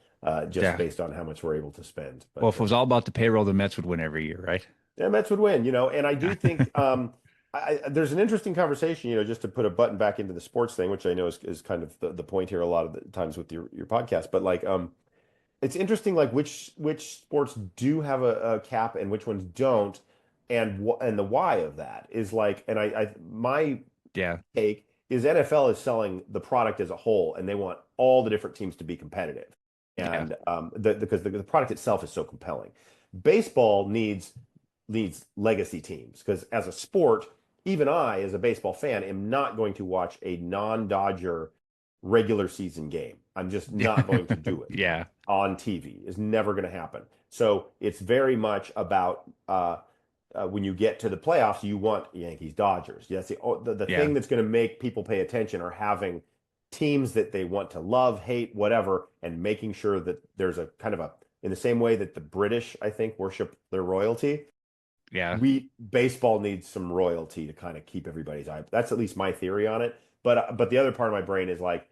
just Yeah. based on how much we're able to spend. Well, But if it was all about the payroll, the Mets would win every year, right? yeah, Mets would win, and I do think there's an interesting conversation, just to put a button back into the sports thing, which I know is kind of the point here a lot of the times with your podcast, but like it's interesting like which sports do have a cap and which ones don't, and the why of that is like, and I my Yeah. take is NFL is selling the product as a whole, and they want all the different teams to be competitive, Yeah. and because the product itself is so compelling. Baseball needs legacy teams because as a sport, even I, as a baseball fan, am not going to watch a non-Dodger regular season game. I'm just not going to do it Yeah. on TV. It's never going to happen. So it's very much about when you get to the playoffs, you want Yankees, Dodgers. Yes, the Yeah. thing that's going to make people pay attention are having teams that they want to love, hate, whatever, and making sure that there's a kind of in the same way that the British, I think, worship their royalty. Yeah. Baseball needs some royalty to kind of keep everybody's eye. That's at least my theory on it. But the other part of my brain is like,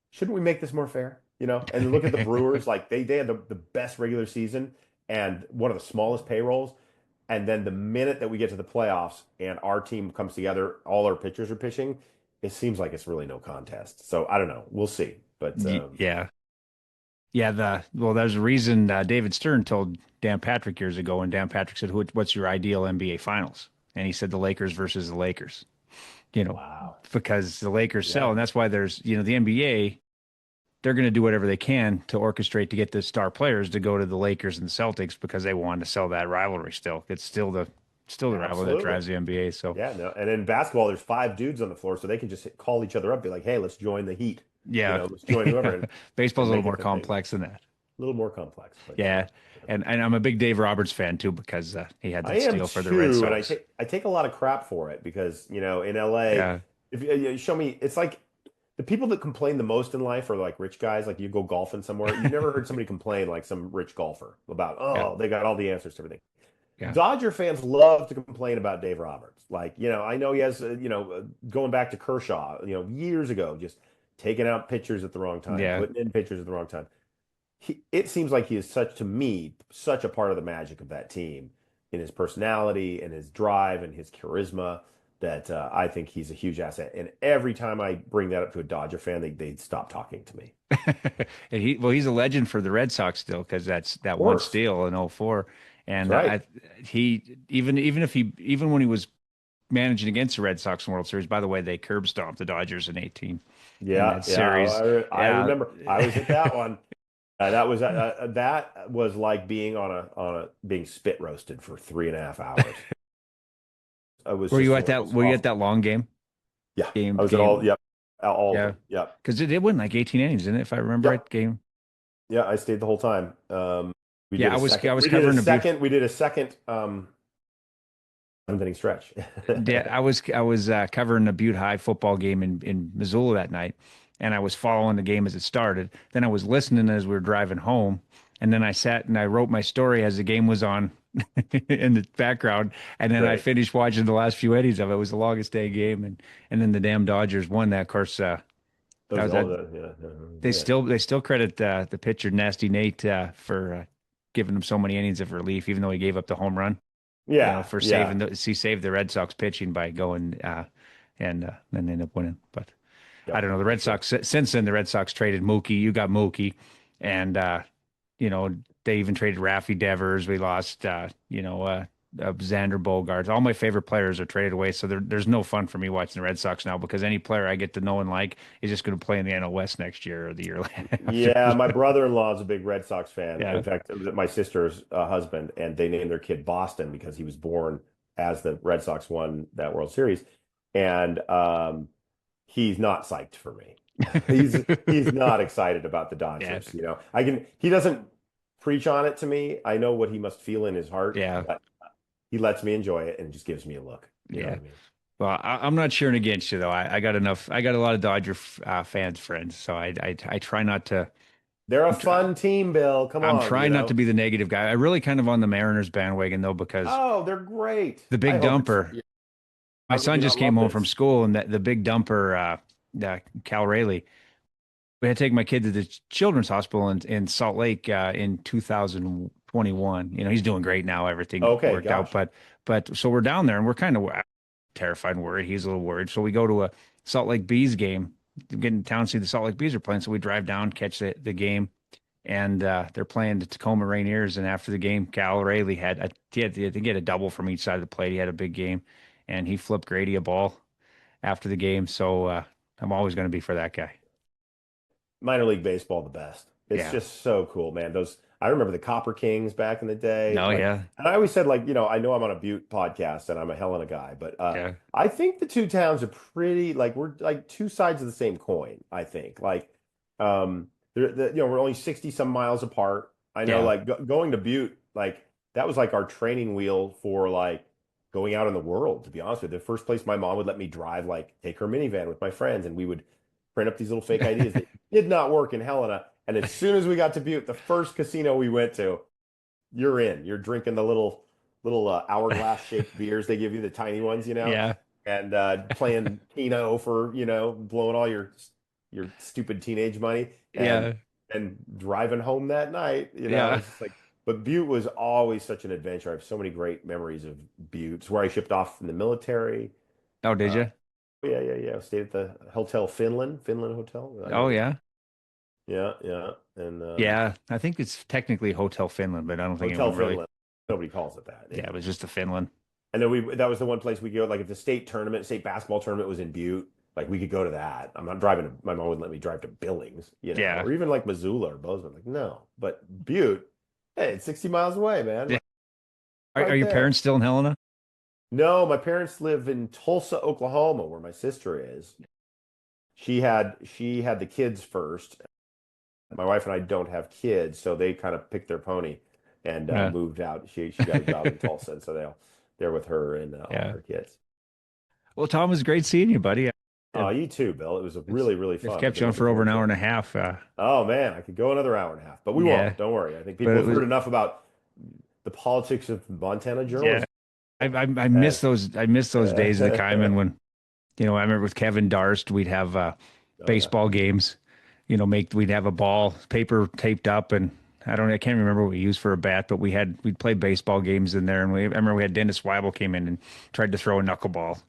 shouldn't we make this more fair? And look at the Brewers, like they had the best regular season and one of the smallest payrolls. And then the minute that we get to the playoffs and our team comes together, all our pitchers are pitching, it seems like it's really no contest. So I don't know. We'll see. But Yeah. Yeah. There's a reason David Stern told Dan Patrick years ago, and Dan Patrick said, "What's your ideal NBA Finals?" And he said the Lakers versus the Lakers. wow. Because the Lakers sell, Yeah. and that's why there's the NBA. They're going to do whatever they can to orchestrate to get the star players to go to the Lakers and the Celtics because they want to sell that rivalry. Still, it's still the rivalry that Absolutely. drives the NBA. So Yeah, no. And in basketball, there's five dudes on the floor, so they can just call each other up, be like, "Hey, let's join the Heat." yeah, Let's join whoever baseball's and a little make more it the thing. A complex than that. little more complex, but Yeah, and I'm a big Dave Roberts fan too because he had I that am steal for the Red too, and Sox. I take a lot of crap for it because in LA, Yeah, if you show me, it's like the people that complain the most in life are like rich guys. Like you go golfing somewhere, you never heard somebody complain like some rich golfer about, yeah, oh, they got all the answers to everything. yeah, Dodger fans love to complain about Dave Roberts. Like, I know he has, going back to Kershaw, years ago, just taking out pitchers at the wrong time, yeah. putting in pitchers at the wrong time. It seems like he is to me, such a part of the magic of that team in his personality and his drive and his charisma that I think he's a huge asset. And every time I bring that up to a Dodger fan, they stop talking to me. And he's a legend for the Red Sox still because that's that Of one course. steal in '04. That's And right. he even when he was managing against the Red Sox in World Series. By the way, they curb stomped the Dodgers in 18 in Yeah, that yeah, series. I Yeah. remember. I was at that one. That was like being on a being spit roasted for 3.5 hours. It was Were just you one at of that? those Were you at awful. that long game? Yeah, Game I was at all. game. Yep, all of Yeah, them. Yep, because it did win like 18 innings, didn't it? If I remember yep, right, game. yeah. I stayed the whole time. We Yeah, did I a was second. I was We did a covering the Butte. second. We did a second. 7 inning stretch. Yeah, I was covering the Butte High football game in Missoula that night, and I was following the game as it started. Then I was listening as we were driving home, and then I sat and I wrote my story as the game was on in the background, and then I Great. finished watching the last few innings of it. It was the longest day game, and then the damn Dodgers won that. Of course, that Those was all that. the yeah. Yeah. They still credit the pitcher Nasty Nate for giving them so many innings of relief, even though he gave up the home run. Yeah, For yeah. he saved the Red Sox pitching by going and then ended up winning. But I Yep, don't know. The for Red sure. Sox since then the Red Sox traded Mookie. You got Mookie, and you know they even traded Raffy Devers. We lost Xander Bogaerts. All my favorite players are traded away. So there's no fun for me watching the Red Sox now because any player I get to know and like is just going to play in the NL West next year or the year after. Yeah, my brother-in-law is a big Red Sox fan. In Yeah. fact, it was my sister's husband, and they named their kid Boston because he was born as the Red Sox won that World Series. And he's not psyched for me. He's not excited about the Yeah. Dodgers. He doesn't preach on it to me. I know what he must feel in his heart, Yeah. but he lets me enjoy it and just gives me a look. You know Yeah. what I mean? Well, I'm not cheering against you though. I got enough. I got a lot of Dodger fans friends, so I try not to. They're a fun team, Bill. Come I'm on, trying not to be the negative guy. I really kind of on the Mariners bandwagon though, because Oh, they're great. the I big hope it's. dumper. Yeah, My how could son you just not came love home from this? school, and the big dumper, Cal Rayleigh. We had to take my kid to the children's hospital in Salt Lake in 2021. He's doing great now. Everything Okay, worked out, gotcha. but so we're down there and we're kind of terrified and worried. He's a little worried. So we go to a Salt Lake Bees game, get in town, see the Salt Lake Bees are playing. So we drive down, catch the game, and they're playing the Tacoma Rainiers. And after the game, Cal Rayleigh he had to get a double from each side of the plate. He had a big game, and he flipped Grady a ball after the game. So I'm always going to be for that guy. Minor league baseball, the best. It's Yeah. just so cool, man. Those I remember the Copper Kings back in the day. No, Like, yeah. and I always said, like, I know I'm on a Butte podcast and I'm a Helena guy, but Yeah. I think the two towns are pretty like we're like two sides of the same coin. I think like we're only 60 some miles apart. I know, Yeah. like going to Butte, like that was like our training wheel for like going out in the world. To be honest with you, the first place my mom would let me drive, like take her minivan with my friends, and we would print up these little fake ideas that did not work in Helena. And as soon as we got to Butte, the first casino we went to, you're in. You're drinking the little hourglass shaped beers they give you, the tiny ones, Yeah. and playing Keno for blowing all your stupid teenage money Yeah. and driving home that night. Yeah. It's just like. But Butte was always such an adventure. I have so many great memories of Butte. It's where I shipped off from the military. Oh, did Uh, you? yeah. Stayed at the Hotel Finland Hotel. I Oh, know. yeah. Yeah. And Yeah. I think it's technically Hotel Finland, but I don't think Hotel anyone really. Finland. Nobody calls it that. Yeah, Yeah. it was just a Finland. And then that was the one place we go. Like if the state basketball tournament was in Butte, like we could go to that. I'm not driving my mom wouldn't let me drive to Billings, Yeah. or even like Missoula or Bozeman. Like, no. But Butte, hey, it's 60 miles away, man. Yeah. Are Right your there. parents still in Helena? No, my parents live in Tulsa, Oklahoma, where my sister is. She had the kids first. My wife and I don't have kids, so they kind of picked their pony and Yeah. moved out. She got a job in Tulsa, and so they're with her and all Yeah. her kids. Well, Tom, it was great seeing you, buddy. Oh, It's, you too, Bill. It was really, really it's fun. I've kept been you on looking for over forward an to hour it. and a half. Oh man, I could go another hour and a half, but we Yeah, won't. Don't worry. I think but people it have was, heard enough about the politics of Montana yeah. journalism. I And, miss those. I miss those days of the Kaimin when, I remember with Kevin Darst, we'd have oh yeah, baseball games. We'd have a ball paper taped up, and I can't remember what we used for a bat, but we'd play baseball games in there, and I remember we had Dennis Weibel came in and tried to throw a knuckleball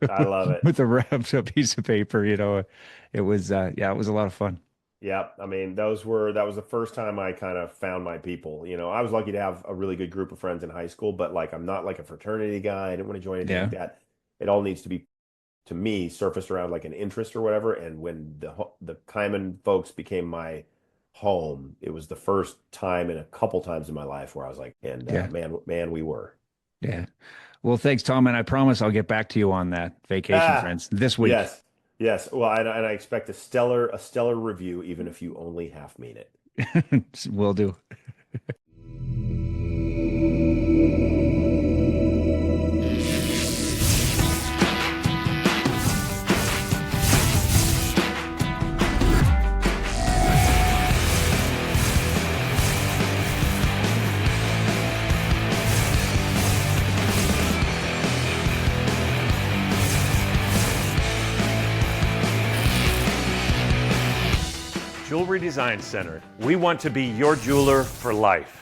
I love it. with a piece of paper. It was it was a lot of fun. Yeah, I mean, that was the first time I kind of found my people. I was lucky to have a really good group of friends in high school, but like I'm not like a fraternity guy. I didn't want to join anything Yeah, like that. It all needs to be, to me, surfaced around like an interest or whatever. And when the Kaiman folks became my home, it was the first time in a couple times in my life where I was like, and yeah, man, we were. yeah. Well, thanks, Tom, and I promise I'll get back to you on that vacation, Ah, friends, this week. yes, yes. Well, and I expect a stellar review, even if you only half mean it. Will do. Jewelry Design Center. We want to be your jeweler for life.